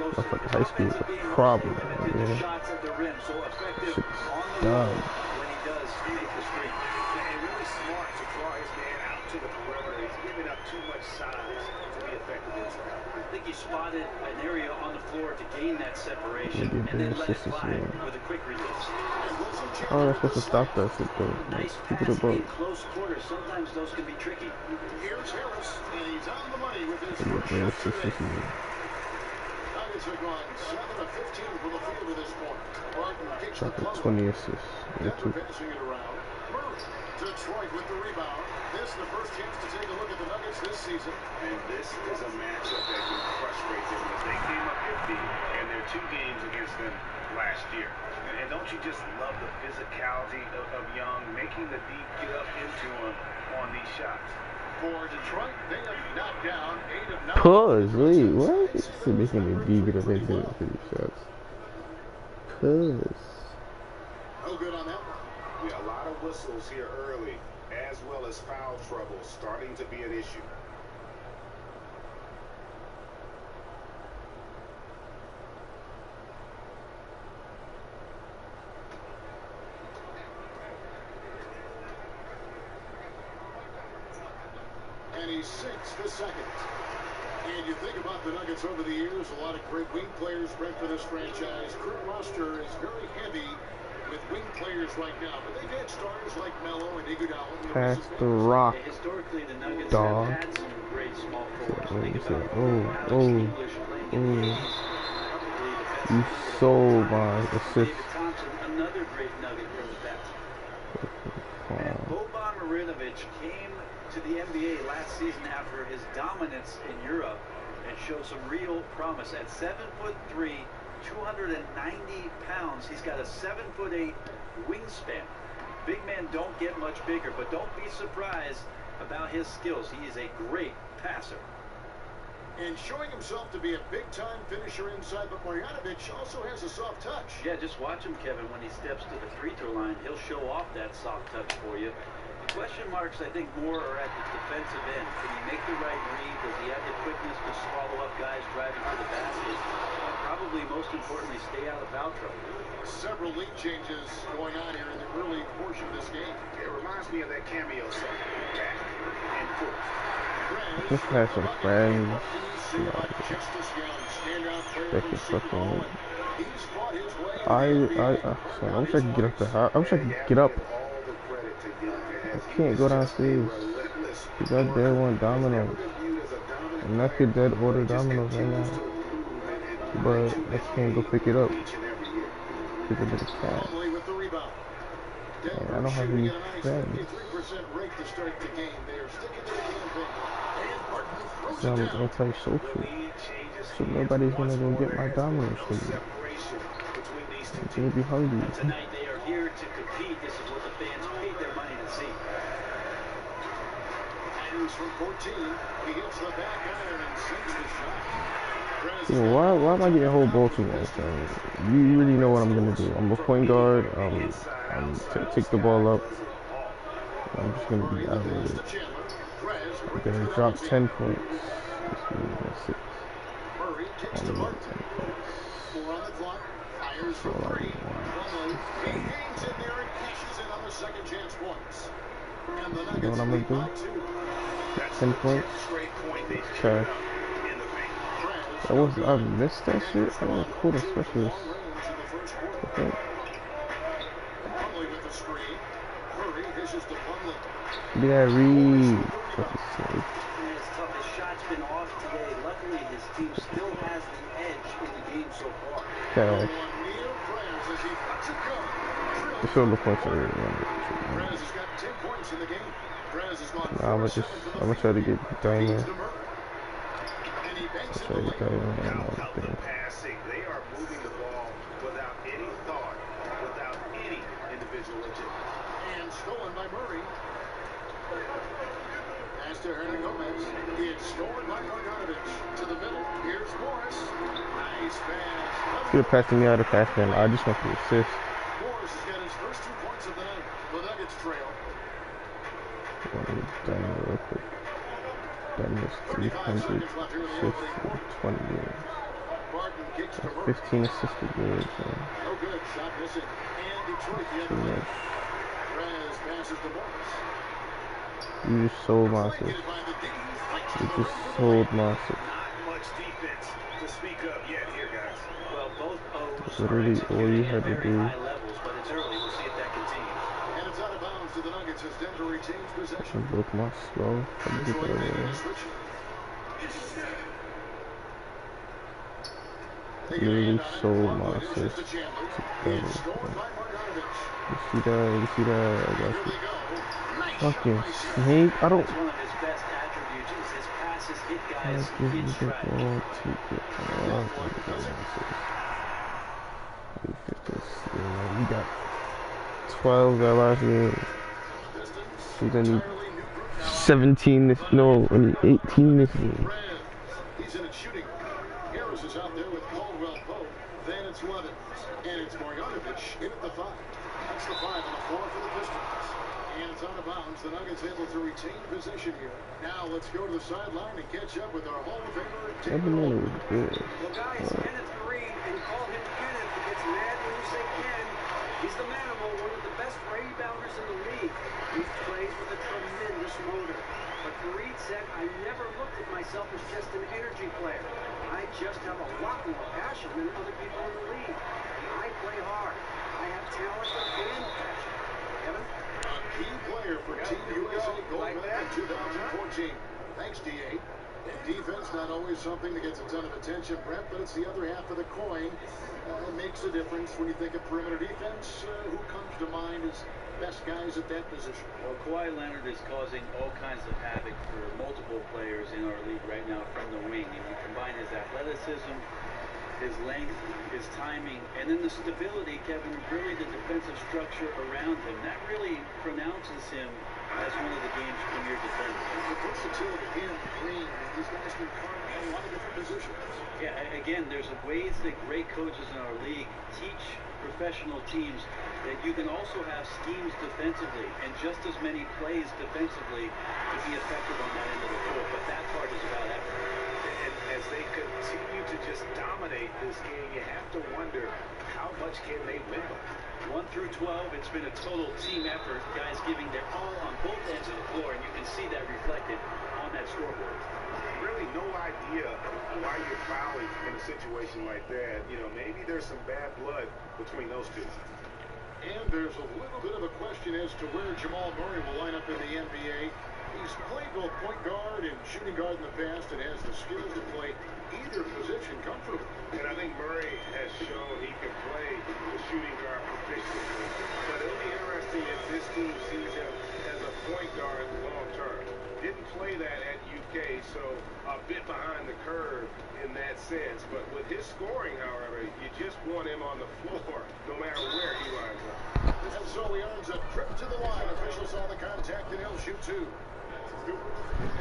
I thought high school was a problem, man. Shit's dumb. I think he spotted an area on the floor to gain that separation and then let it fly with a quick release. Oh, that's supposed to stop that shit though. Nice Keep it above. close quarters. Sometimes those can be tricky. Here's Harris, and he's on the money with his Yeah, first man, shot it's just today. Nuggets are going 7 of 15 from the field at this point. Barton kicks the chocolate club. 20 assists. Yeah, Denver too. passing it around. Murray. Detroit with the rebound. This is the first chance to take a look at the Nuggets this season. And this is a matchup that can frustrate them because they came up 50 and they're 2 games against them last year. And don't you just love the physicality of Young, making the deep get up into him on these shots? For Detroit, they have knocked down 8 of 9. Cuz, wait, what? So making the D get up into it for these shots. Cuz. No good on that one. Yeah, a lot of whistles here early, as well as foul trouble starting to be an issue. And he sinks the second. And you think about the Nuggets over the years, a lot of great wing players bred for this franchise. Current roster is very heavy with wing players right now, but they've had starters like Melo and Iguodala. Pass the rock. Historically, the Nuggets Dog. have had some great small forwards. Oh, Think about Alex oh, English playing in the oh. 80s. Probably the best You player. sold my assist. David Thompson, another great Nugget from the past. And Boban Marinovic came to the NBA last season after his dominance in Europe and showed some real promise. At 7'3", 290 pounds, he's got a 7'8" wingspan. Big men don't get much bigger, but don't be surprised about his skills. He is a great passer. And showing himself to be a big-time finisher inside, but Marjanovic also has a soft touch. Yeah, just watch him, Kevin. When he steps to the free throw line, he'll show off that soft touch for you. The question marks, I think, more are at the defensive end. Can he make the right read? Does he have the quickness to swallow up guys driving to the basket? Probably most importantly, stay out of foul trouble. Several lead changes going on here in the early portion of this game. It reminds me of that cameo song, back and forth. Just have some friends. They can fucking. So I wish I could get up the house. I wish I could get up. I can't go downstairs. Cause I dead one dominoes. And I could dead order dominoes right now. But I can't go pick it up. Because of the cat. And I don't have any friends. So I'm anti-social. So nobody's gonna go get my dominoes for me. I'm gonna be hungry. Tonight they are here to compete. This is what the fans Matthews from 14. He hits the back iron and sinks the shot. Yo, why am I getting whole ball too much? You really know what I'm gonna do. I'm a point guard. I'm take the ball up. I'm just gonna be out of it. I'm gonna drop 10 points. That's it. Murray kicks to Martin. 4 on the clock. Fires from 3. He hangs in there and cashes in on the second chance points. And the You know what I'm gonna do? 10 points. Okay. I missed that shit. I got a quarter specialist. Okay. Give me that read. His toughest shot's been off today. Luckily, his team still has the edge in the game so far. Okay. The field the points are nah, I'm gonna try to get Diamond. Try to get Diamond. They are moving the ball without any thought, without any individual agenda. And stolen by Murray. Pass to Hernan Gomez. It's stolen by Marjanovic. To the middle. Here's Morris. Nice pass. Should have passed me out of fast man. I just want to assist. Morris has got his first 2 points of the night. The Nuggets trail. Diamond real quick. Diamond is 300 assists in 20 games. 15 assisted games. No good. Shot missing. And Detroit the other way. Perez passes to Morris. You just sold my assist. You just sold my assist. Not much defense to speak of yet here, guys. Well, both O's literally all you had to do. high levels, but it's early. We'll see if that continues. And it's out of bounds to the Nuggets as Denver retains possession. I broke my slow. I'm gonna get that over. Literally sold my assist to Denver. You see that? You see that? I got you. Fucking snake. I don't. It's one of his best attributes is his passes hit guys I'll give you in the stride. ball. Take it. We got 12 that last game. We gonna need 17 this. No, I mean 18 this game. He's in it shooting. Harris is out there with Caldwell Pope. Then it's Levin. And it's Marjanovic in at the 5. That's the 5 on the floor for the Pistons. And it's out of bounds. The Nuggets able to retain possession here. Now let's go to the sideline and catch up with our Hall of Famer, David That was good. Well, guys, Kenneth Green, and call him Kenneth, he gets mad when you say Ken. He's the manimal, one of the best rebounders in the league. He plays with a tremendous motor. But Fareed said, I never looked at myself as just an energy player. I just have a lot more passion than other people in the league. I play hard. I have talent and passion. Kevin? A key player for Team USA Gold Medal in 2014. Thanks, D.A. Defense, not always something that gets a ton of attention, Brett, but it's the other half of the coin. It makes a difference when you think of perimeter defense. Who comes to mind as best guys at that position? Well, Kawhi Leonard is causing all kinds of havoc for multiple players in our league right now from the wing. And you combine his athleticism, his length, his timing, and then the stability, Kevin, really the defensive structure around him. That really pronounces him as one of the game's premier defenders. The versatility in Green, these guys can carve out a lot of different positions. Yeah, again, there's ways that great coaches in our league teach professional teams that you can also have schemes defensively and just as many plays defensively to be effective on that end of the court. But that part is about effort. And as they continue to just dominate this game, you have to wonder how much can they win by. 1 through 12, it's been a total team effort. Guys giving their all on both ends of the floor, and you can see that reflected on that scoreboard. Really no idea why you're fouling in a situation like that. You know, maybe there's some bad blood between those two. And there's a little bit of a question as to where Jamal Murray will line up in the NBA. He's played both point guard and shooting guard in the past and has the skills to play either position comfortably. And I think Murray has shown he can play the shooting guard proficiently. But it'll be interesting if this team sees him as a point guard long term. Didn't play that at UK, so a bit behind the curve in that sense. But with his scoring, however, you just want him on the floor no matter where he lines up. And so he earns a trip to the line. Officials saw the contact and he'll shoot 2.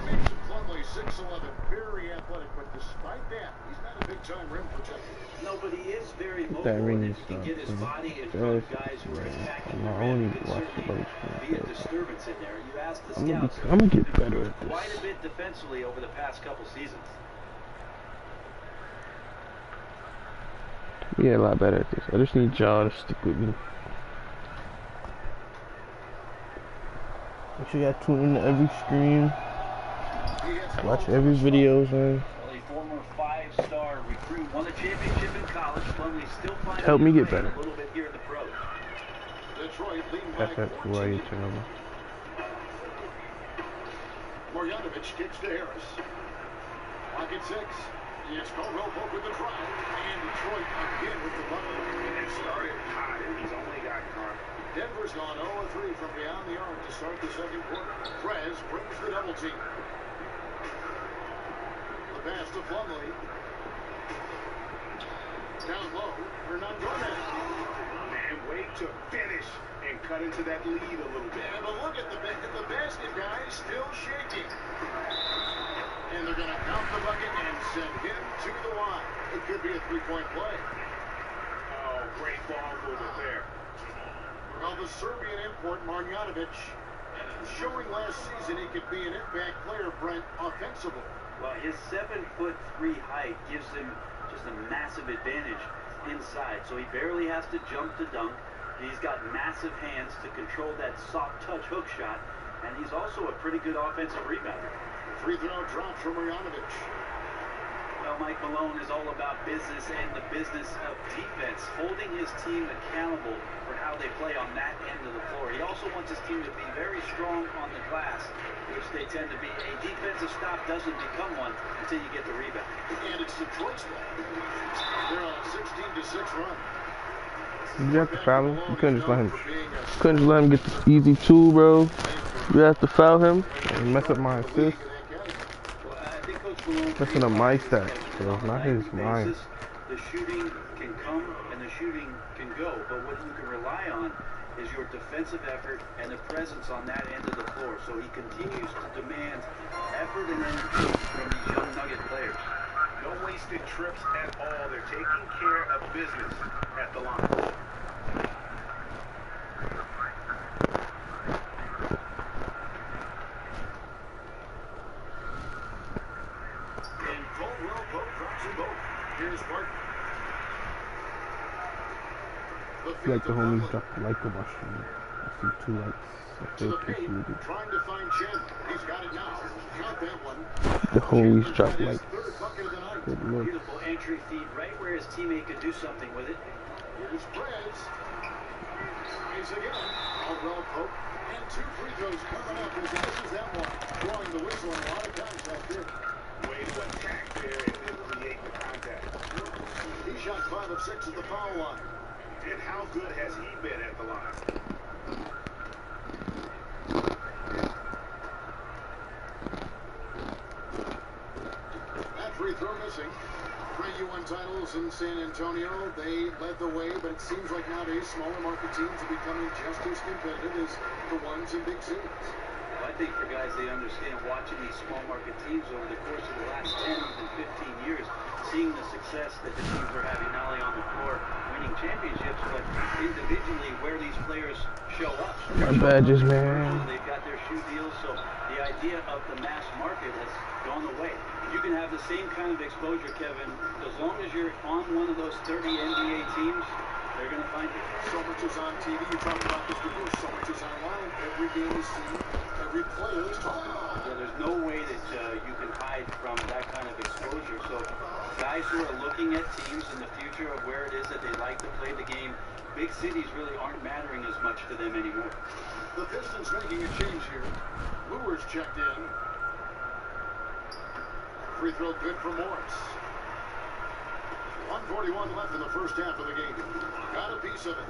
Mason Plumlee, 6'11", very athletic, but despite that, he's not a big-time rim protector. No, but he is very mobile. That ring And is if he can not get his too body in front of fast, guys who are attacking the I rim, only it could watch certainly the be a disturbance in there. You asked the I'm gonna scouts. get better at this. Quite a bit defensively over the past couple seasons. Yeah, a lot better at this. I just need y'all to stick with me. Make sure y'all tune into every stream. Watch every video, man. Well, a former 5-star recruit won a championship in college. Plumlee still finds Help me get better. a little bit here at the pros. Detroit leading by That's 14. channel. Marjanovic kicks to Harris. Clock at 6. It's Caldwell Pope with the drive. And Detroit again with the bucket. It started hot, and he's only got karma. Denver's gone 0-3 from beyond the arc to start the second quarter. Prez brings the double team. The pass to Plumlee. Down low, Hernan Gomez. And wait to finish and cut into that lead a little bit. Yeah, but look at the basket, guys, still shaking. And they're going to count the bucket and send him to the line. It could be a three-point play. Oh, great ball movement there. Well, the Serbian import, Marjanovic, showing last season he could be an impact player, Brent, offensively. Well, his 7'3" height gives him just a massive advantage inside. So he barely has to jump to dunk. He's got massive hands to control that soft touch hook shot. And he's also a pretty good offensive rebounder. Free throw drops from Marjanovic. Well, Mike Malone is all about business and the business of defense, holding his team accountable for how they play on that end of the floor. He also wants his team to be very strong on the glass, which they tend to be. A defensive stop doesn't become one until you get the rebound. And it's Detroit's ball. They're on a 16-6 run. You have to foul him. You couldn't just let him. Couldn't just let him get the easy two, bro. You have to foul him and mess up my assist. Messing up my stats, bro, not his, mine. The shooting can come and the shooting can go, but what you can rely on is your defensive effort and the presence on that end of the floor. So he continues to demand effort and energy from these young Nugget players. No wasted trips at all. They're taking care of business at the line. Here's Martin. Like the homies dropped a like on my stream. I see 2 likes. I feel appreciated. Trying to find Chandler. He's got it now. Count that one. The homies dropped likes. Good look. Beautiful entry feed right where his teammate could do something with it. Here's Prez. He's again. Caldwell Pope. And 2 free throws coming up as he misses that one. Drawing the whistle and a lot of contact here. Way to attack there and then create the contact. He shot 5 of 6 at the foul line. And how good has he been at the line? That free throw missing. Great U1 titles in San Antonio. They led the way, but it seems like nowadays smaller market teams are becoming just as competitive as the ones in big cities. I think for guys, they understand watching these small market teams over the course of the last 10, even 15 years, seeing the success that the teams are having not only on the floor, winning championships, but individually where these players show up. My badges, man. They've got their shoe deals, so the idea of the mass market has gone away. You can have the same kind of exposure, Kevin, as long as you're on one of those 30 NBA teams. They're going to find you. So much is on TV. You talked about this before. So much is online. Every game is seen. Every player is talking about it. Yeah, there's no way that you can hide from that kind of exposure. So guys who are looking at teams in the future of where it is that they like to play the game, big cities really aren't mattering as much to them anymore. The Pistons making a change here. Lewis checked in. Free throw good for Morris. 1:41 left in the first half of the game. Got a piece of it.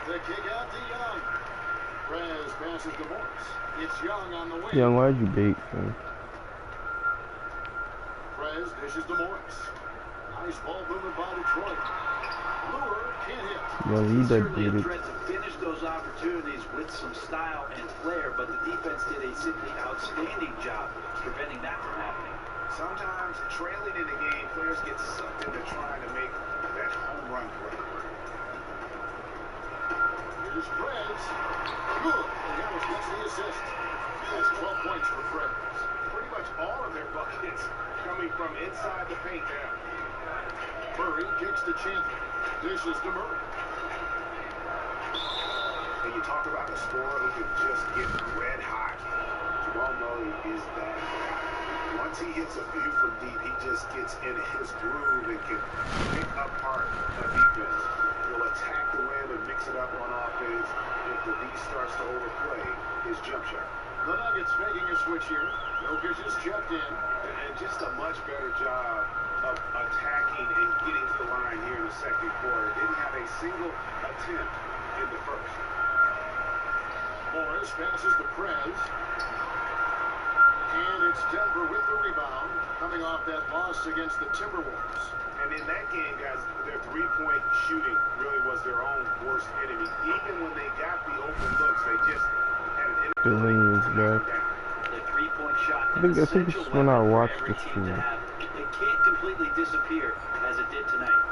The kick out to Young. Prez passes to Morris. It's Young on the wing. Young, why'd you bait, man? Prez dishes to Morris. Nice ball movement by Detroit. Lure can't hit. Yo, you Certainly a did threat to finish finished those opportunities with some style and flair, but the defense did a simply outstanding job preventing that from happening. Sometimes trailing in the game, players get sucked into trying to make that home run play. Here's Prez. Good. And Harris gets the assist. That's 12 points for Prez. Pretty much all of their buckets coming from inside the paint now. Murray kicks to Chandler. Dishes to Murray. And you talk about a scorer who can just get red hot. Jamal Murray is that guy. Once he hits a few from deep, he just gets in his groove and can pick apart a defense. Will attack the rim and mix it up on offense if the D starts to overplay his jump shot. The Nuggets making a switch here. Jokic is checked in. And just a much better job of attacking and getting to the line here in the second quarter. Didn't have a single attempt in the first. Morris passes to Prez. And it's Denver with the rebound, coming off that loss against the Timberwolves. And in that game, guys, their three-point shooting really was their own worst enemy. Even when they got the open looks, they just had an Billings back. The three-point shot. I think this is when I watched the stream. It can't completely disappear as it did tonight.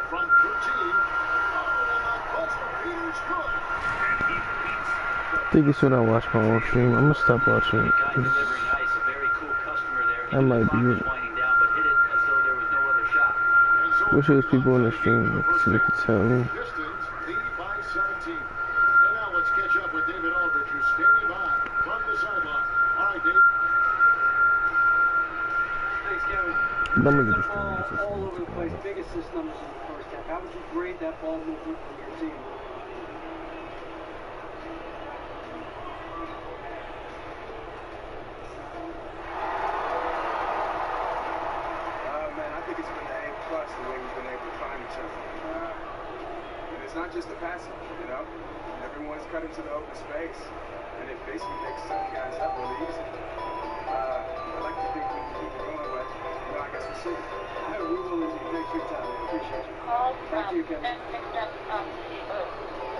From 13. Oh, and the buzzer beater's good. And he beats I think it's when I watch my own stream. I'm gonna stop watching it. Guy delivering ice, a very cool customer there. That might be it. Winding down, but hit it as though there was no other shot. Wish there was people in the stream so they could tell me. Pistons lead by 17. And now let's catch up with David Aldridge, who's standing by from the sideline. All right, Dave. Thanks, Kevin. I'm gonna get The the stream. ball all over the place. Big assist numbers in the first half. How would you grade that ball movement from your team? Man, I think it's been an A+ the way we've been able to find each other. And it's not just the passing, you know? Everyone's cut into the open space, and it basically makes some guys up really easy. I like to think we can keep it going, but, you know, I guess we'll see. No, we will indeed. Thanks for your time. I appreciate you. Back to you, Kevin.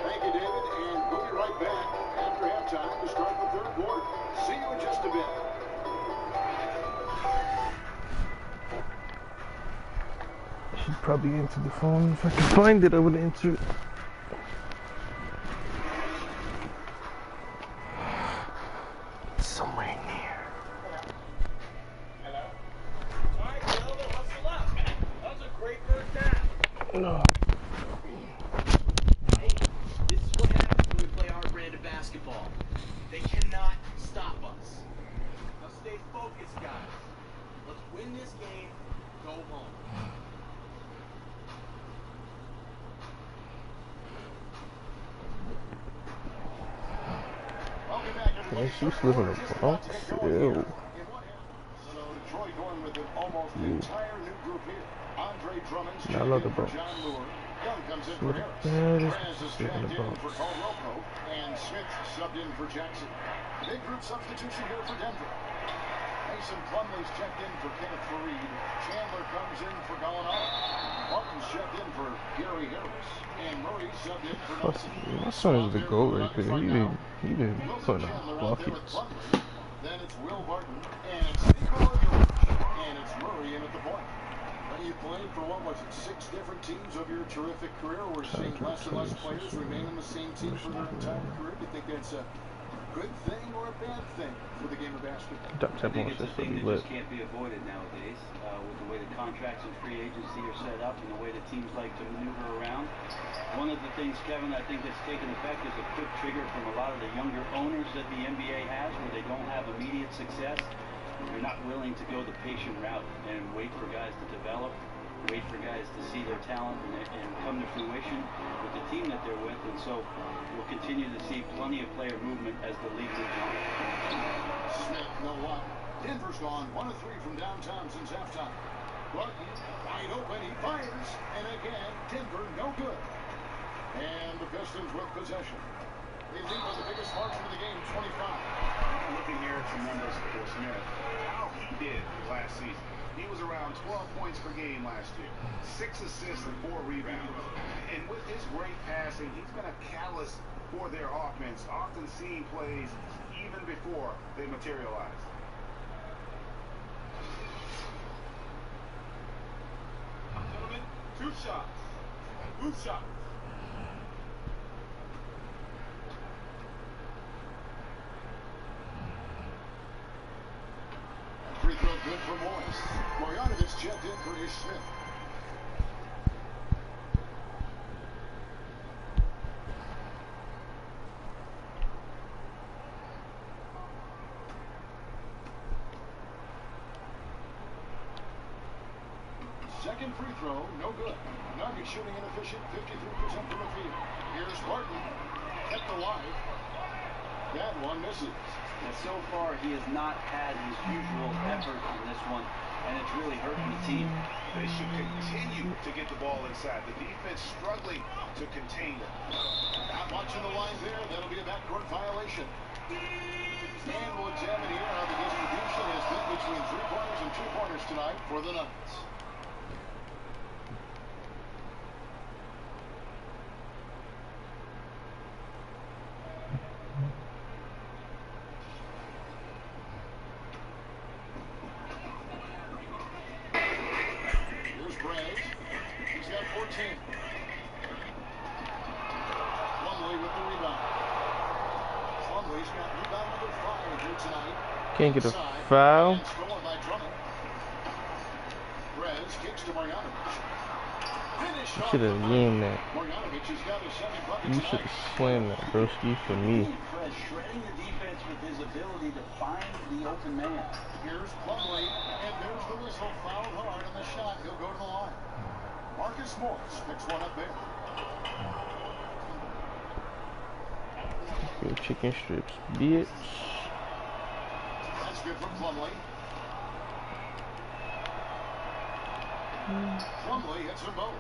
Thank you, David. And we'll be right back after halftime to start the third quarter. See you in just a bit. I should probably answer the phone. If I can find it, I would answer it. It's somewhere near. Hello? All right, Calvin, hustle up. That was a great first down. No. Hey, this is what happens when we play our brand of basketball. They cannot stop us. Now stay focused, guys. Let's win this game. Go home. Man, she's living a Bronx. Ew. Troy going with an almost entire new group here. Andre Drummond's I love the Bronx. John Moore. Young comes in for What Harris. the Perez is in checked the in Bronx? for Caldwell Pope. And Smith subbed in for Jackson. Big group substitution here for Denver. Mason Plumlee's checked in for Kenneth Faried. Chandler comes in for Gallinari. Martin's checked in for Gary Harris. And Murray subbed in for Nelson. My son is the GOAT right there. He been putting up buckets. Then it's Will Barton. And it's Nikola Jokic. And it's Murray in at the point. When you played for, what was it, 6 different teams of your terrific career, we're seeing less and less players remain in the same team for their entire career. Do you think that's a good thing or a bad thing for the game of basketball? I think it's a thing that just can't be avoided nowadays with the way the contracts and free agency are set up and the way that teams like to maneuver around. One of the things, Kevin, I think that's taken effect is a quick trigger from a lot of the younger owners that the NBA has where they don't have immediate success. They're not willing to go the patient route and wait for guys to develop, wait for guys to see their talent and come to fruition with the team that they're with. And so we'll continue to see plenty of player movement as the league moves on. Smith, no one. Denver's gone 1 of 3 from downtown since halftime. Barton, wide open, he fires. And again, Denver, no good. And the Pistons with possession. They lead by the biggest margin of the game, 25. Looking here at some numbers for Smith, how he did last season. He was around 12 points per game last year, 6 assists and 4 rebounds. And with his great passing, he's been a catalyst for their offense, often seeing plays even before they materialize. Gentlemen, 2 shots. Move shots. Free throw good for Morris. Marjanovic checked in for Ish Smith. Second free throw, no good. Nuggets shooting inefficient, 53% from the field. Here's Barton. Kept alive. That one misses. And so far, he has not had his usual effort on this one, and it's really hurting the team. They should continue to get the ball inside. The defense struggling to contain it. Not watching the line there. That'll be a backcourt violation. And we'll examine here how the distribution has been between 3-pointers and 2-pointers tonight for the Nuggets. Can't get a foul. You should have aimed that. You should have slammed that, broski, for me. Fred shredding the defense with his ability to find the open man. Here's Plumlee, and there's the whistle. Fouled hard on the shot. He'll go to the line. Marcus Morris picks one up there. Good chicken strips, bitch. That's good from Plumlee. Plumlee hits them both.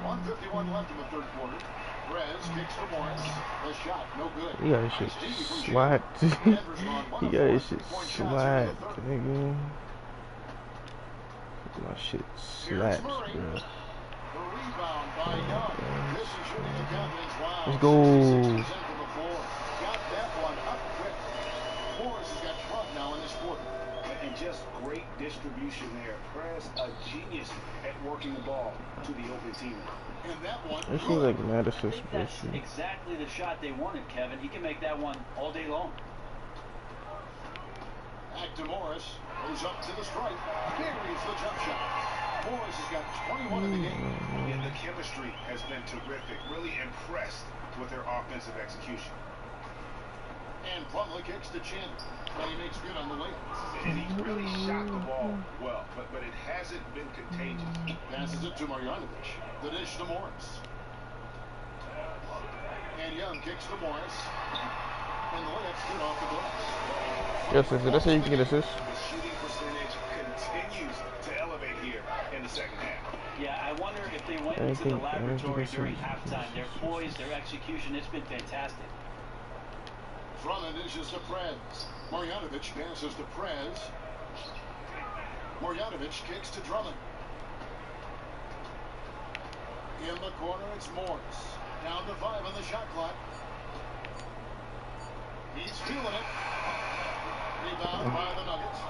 1:51 left in the third quarter. Perez kicks to Morris. The shot, no good. He got his shit slapped. He got his shit slapped, nigga. My shit slaps, bro. Let's go. And just great distribution there. Perez, a genius at working the ball to the open team. And that one. This seems like mad assist, That's exactly the shot they wanted, Kevin. He can make that one all day long. Back to Morris. Goes up to the stripe. Buries the jump shot. Morris has got 21 in the game. And the chemistry has been terrific. Really impressed with their offensive execution. And Plumlee kicks to Chin. And he makes good on the way. And he's really shot the ball well, but it hasn't been contagious. Passes it to Marjanovic. The dish to Morris. And Young kicks to Morris. And the layup's good off the glass. Yes, did I say you can get assists? The shooting percentage continues to elevate here in the second half. Yeah, I wonder if they went into the laboratory during halftime. Their poise, their execution, it's been fantastic. Drummond dishes to Prez. Marjanovic passes to Prez. Marjanovic kicks to Drummond. In the corner, it's Morris. Down to 5 on the shot clock. He's feeling it. Rebound by the Nuggets.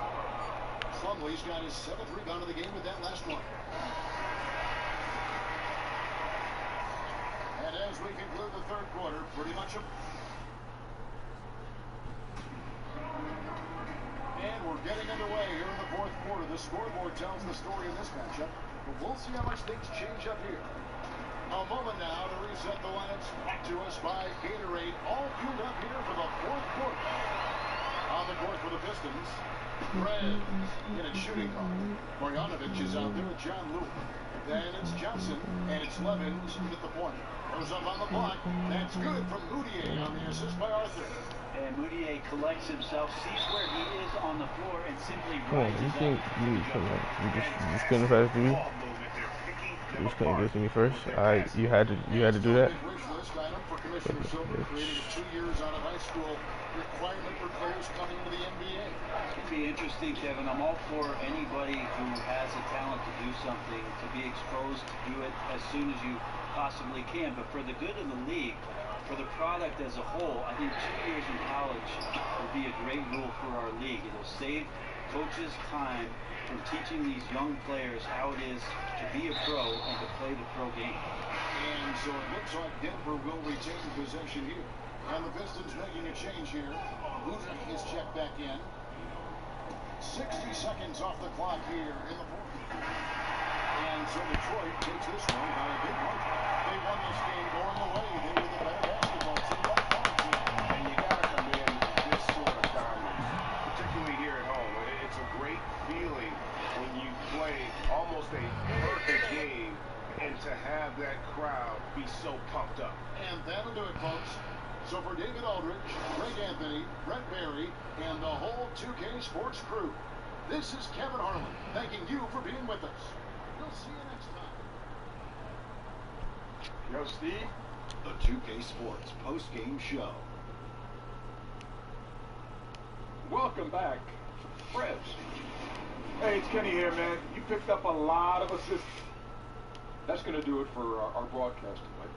Plumlee's got his 7th rebound of the game with that last one. And as we conclude the third quarter, pretty much a... And we're getting underway here in the fourth quarter. The scoreboard tells the story in this matchup, but we'll see how much things change up here. A moment now to reset the lineups. Back to us by Gatorade. All queued up here for the fourth quarter. On the court for the Pistons. Prez in a shooting call. Marjanovic is out there with John Lewis. Then it's Johnson, and it's Levins at the point. Goes up on the block. That's good from Moutier on the assist by Arthur. And Moutier collects himself, sees where he is on the floor, and simply Come on, rises you up. think you just couldn't pass to me? You just couldn't give to me first? You had to do that? Wish list item for Commissioner Silver creating a 2 years out of high school requirement for players coming into the NBA. It can be interesting, Kevin. I'm all for anybody who has a talent to do something to be exposed to do it as soon as you possibly can. But for the good of the league, for the product as a whole, I think 2 years in college would be a great rule for our league. It'll save coaches time from teaching these young players how it is to be a pro and to play the pro game. And so it looks like Denver will retain possession here. And the Pistons making a change here. Udrih is checked back in. 60 seconds off the clock here in the fourth. And so Detroit takes this one by a big margin. They won this game going away. They were the better basketball team by far. And you got to commend this sort of dominance, particularly here at home. It's a great feeling when you play almost a perfect game and to have that crowd be so pumped up. And that'll do it, folks. So for David Aldridge, Greg Anthony, Brent Barry, and the whole 2K Sports crew, this is Kevin Harlan thanking you for being with us. We'll see you next time. Yo, Steve. The 2K Sports post-game show. Welcome back, Fred. Hey, it's Kenny here, man. You picked up a lot of assists. That's going to do it for our broadcast tonight.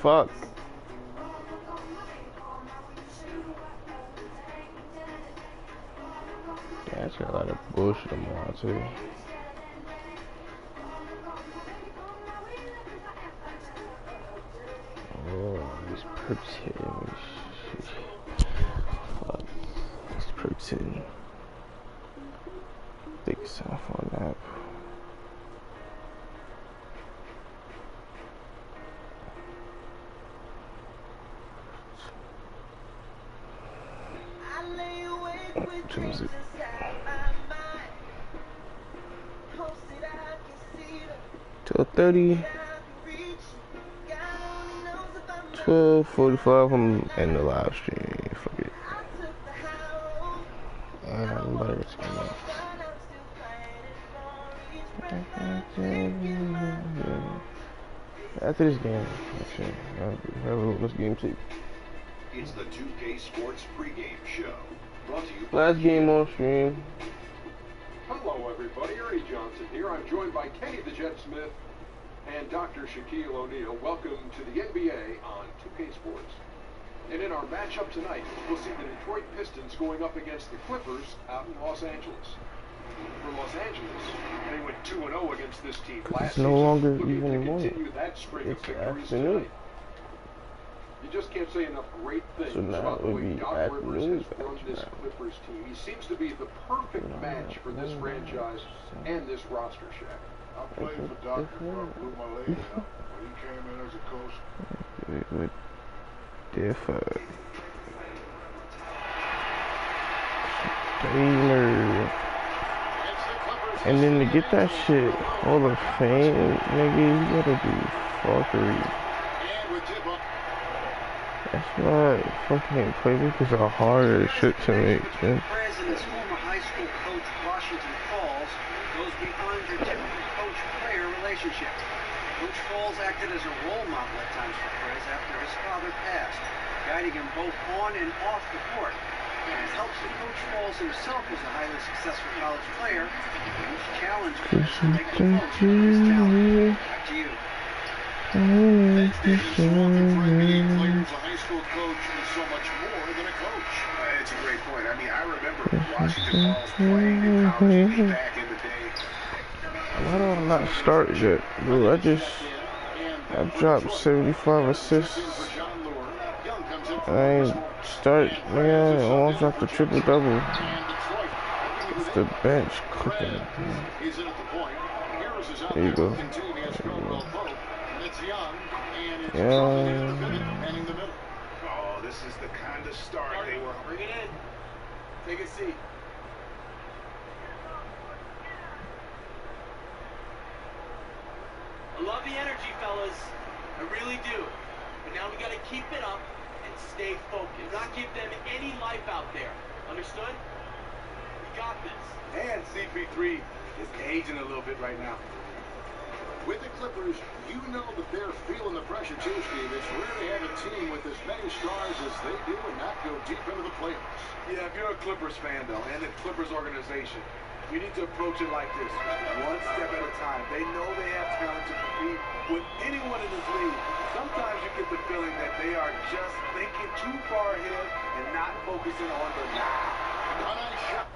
Fuck. Yeah, that's got a lot of bullshit on my too. Oh, he's pretend. Fuck. He's pretend. Big self on that. Music. 12:30, 12:45. I'm in the live stream. Fuck it. And I'm about to skin up. After this game, actually, let's game 2. It's the 2K Sports pregame show. Brought to you Last game on stream. Hello, everybody. Ernie Johnson here. I'm joined by Kenny the Jet Smith and Dr. Shaquille O'Neal. Welcome to the NBA on 2K Sports. And in our matchup tonight, we'll see the Detroit Pistons going up against the Clippers out in Los Angeles. For Los Angeles, they went 2-0 against this team last season. It's no longer Looking even to morning. continue that string of It's victories afternoon. tonight. You just can't say enough great things So now about it the would way be Doc Rivers afternoon has run this now. Clippers team. He seems to be the perfect match for this franchise and this roster, Shaq. I played for Doc before I blew my leg out. When he came in as a coach. It would differ. Gamer. And then to get that shit, all the fame, nigga, you gotta do fuckery. That's why fucking playmakers are hard as shit to make, man. Perez and his former high school coach, Washington Falls, goes beyond your typical coach-player relationship. Coach Falls acted as a role model at times for Perez after his father passed, guiding him both on and off the court. And it helps that Coach Falls himself was a highly successful college player who's challenged Perez to make the most of his talent. Back to you. Thanks, David. It's working for NBA players. A high school coach is so much more than a coach. It's a great point. I mean, I remember Washington Falls playing in college way back in the day. Why do I not start yet? Dude, I dropped 75 assists. I ain't start, man. I almost dropped the triple-double. It's the bench cooking. There you go. Yeah. Oh, this is the kind of start they were. Bring it in. Take a seat. I love the energy, fellas. I really do. But Now we got to keep it up and stay focused. Do not give them any life out there. Understood? We got this. And CP3 is aging a little bit right now. With the Clippers, you know that they're feeling the pressure too, Steve. It's rare to have a team with as many stars as they do and not go deep into the playoffs. Yeah, if you're a Clippers fan, though, and the Clippers organization, you need to approach it like this, one step at a time. They know they have talent to compete with anyone in this league. Sometimes you get the feeling that they are just thinking too far ahead and not focusing on the now. A nice shot.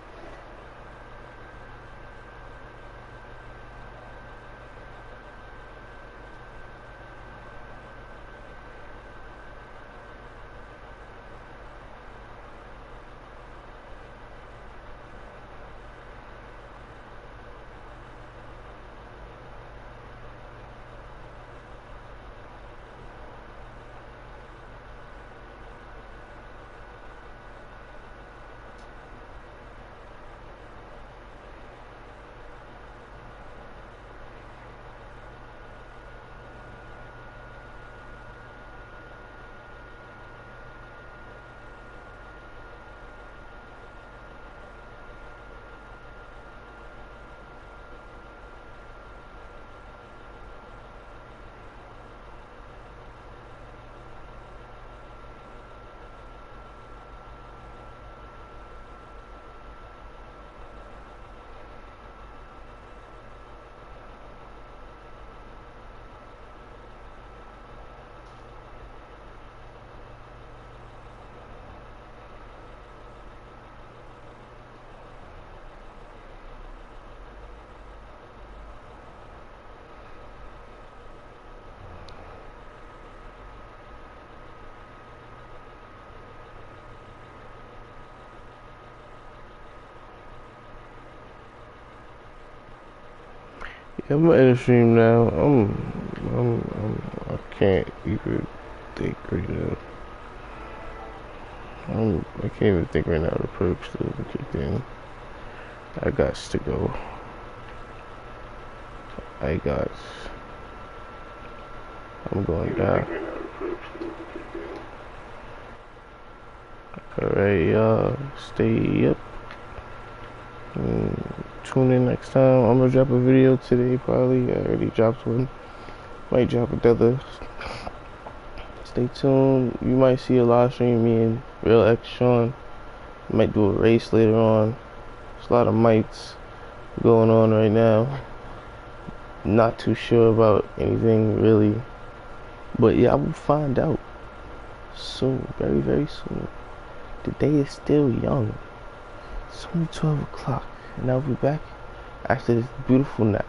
Yeah, I'm in the stream now. I can't even think right now. I can't even think right now. The perks still kicked in. I got to go. I'm going down. Alright, y'all. Stay up. Tune in next time. I'm gonna drop a video today, probably. I already dropped one. Might drop another. Stay tuned. You might see a live stream, me and Real X Sean. Might do a race later on. There's a lot of mics going on right now. Not too sure about anything really. But yeah, I will find out soon. Very, very soon. The day is still young. It's only 12 o'clock. And I'll be back after this beautiful nap.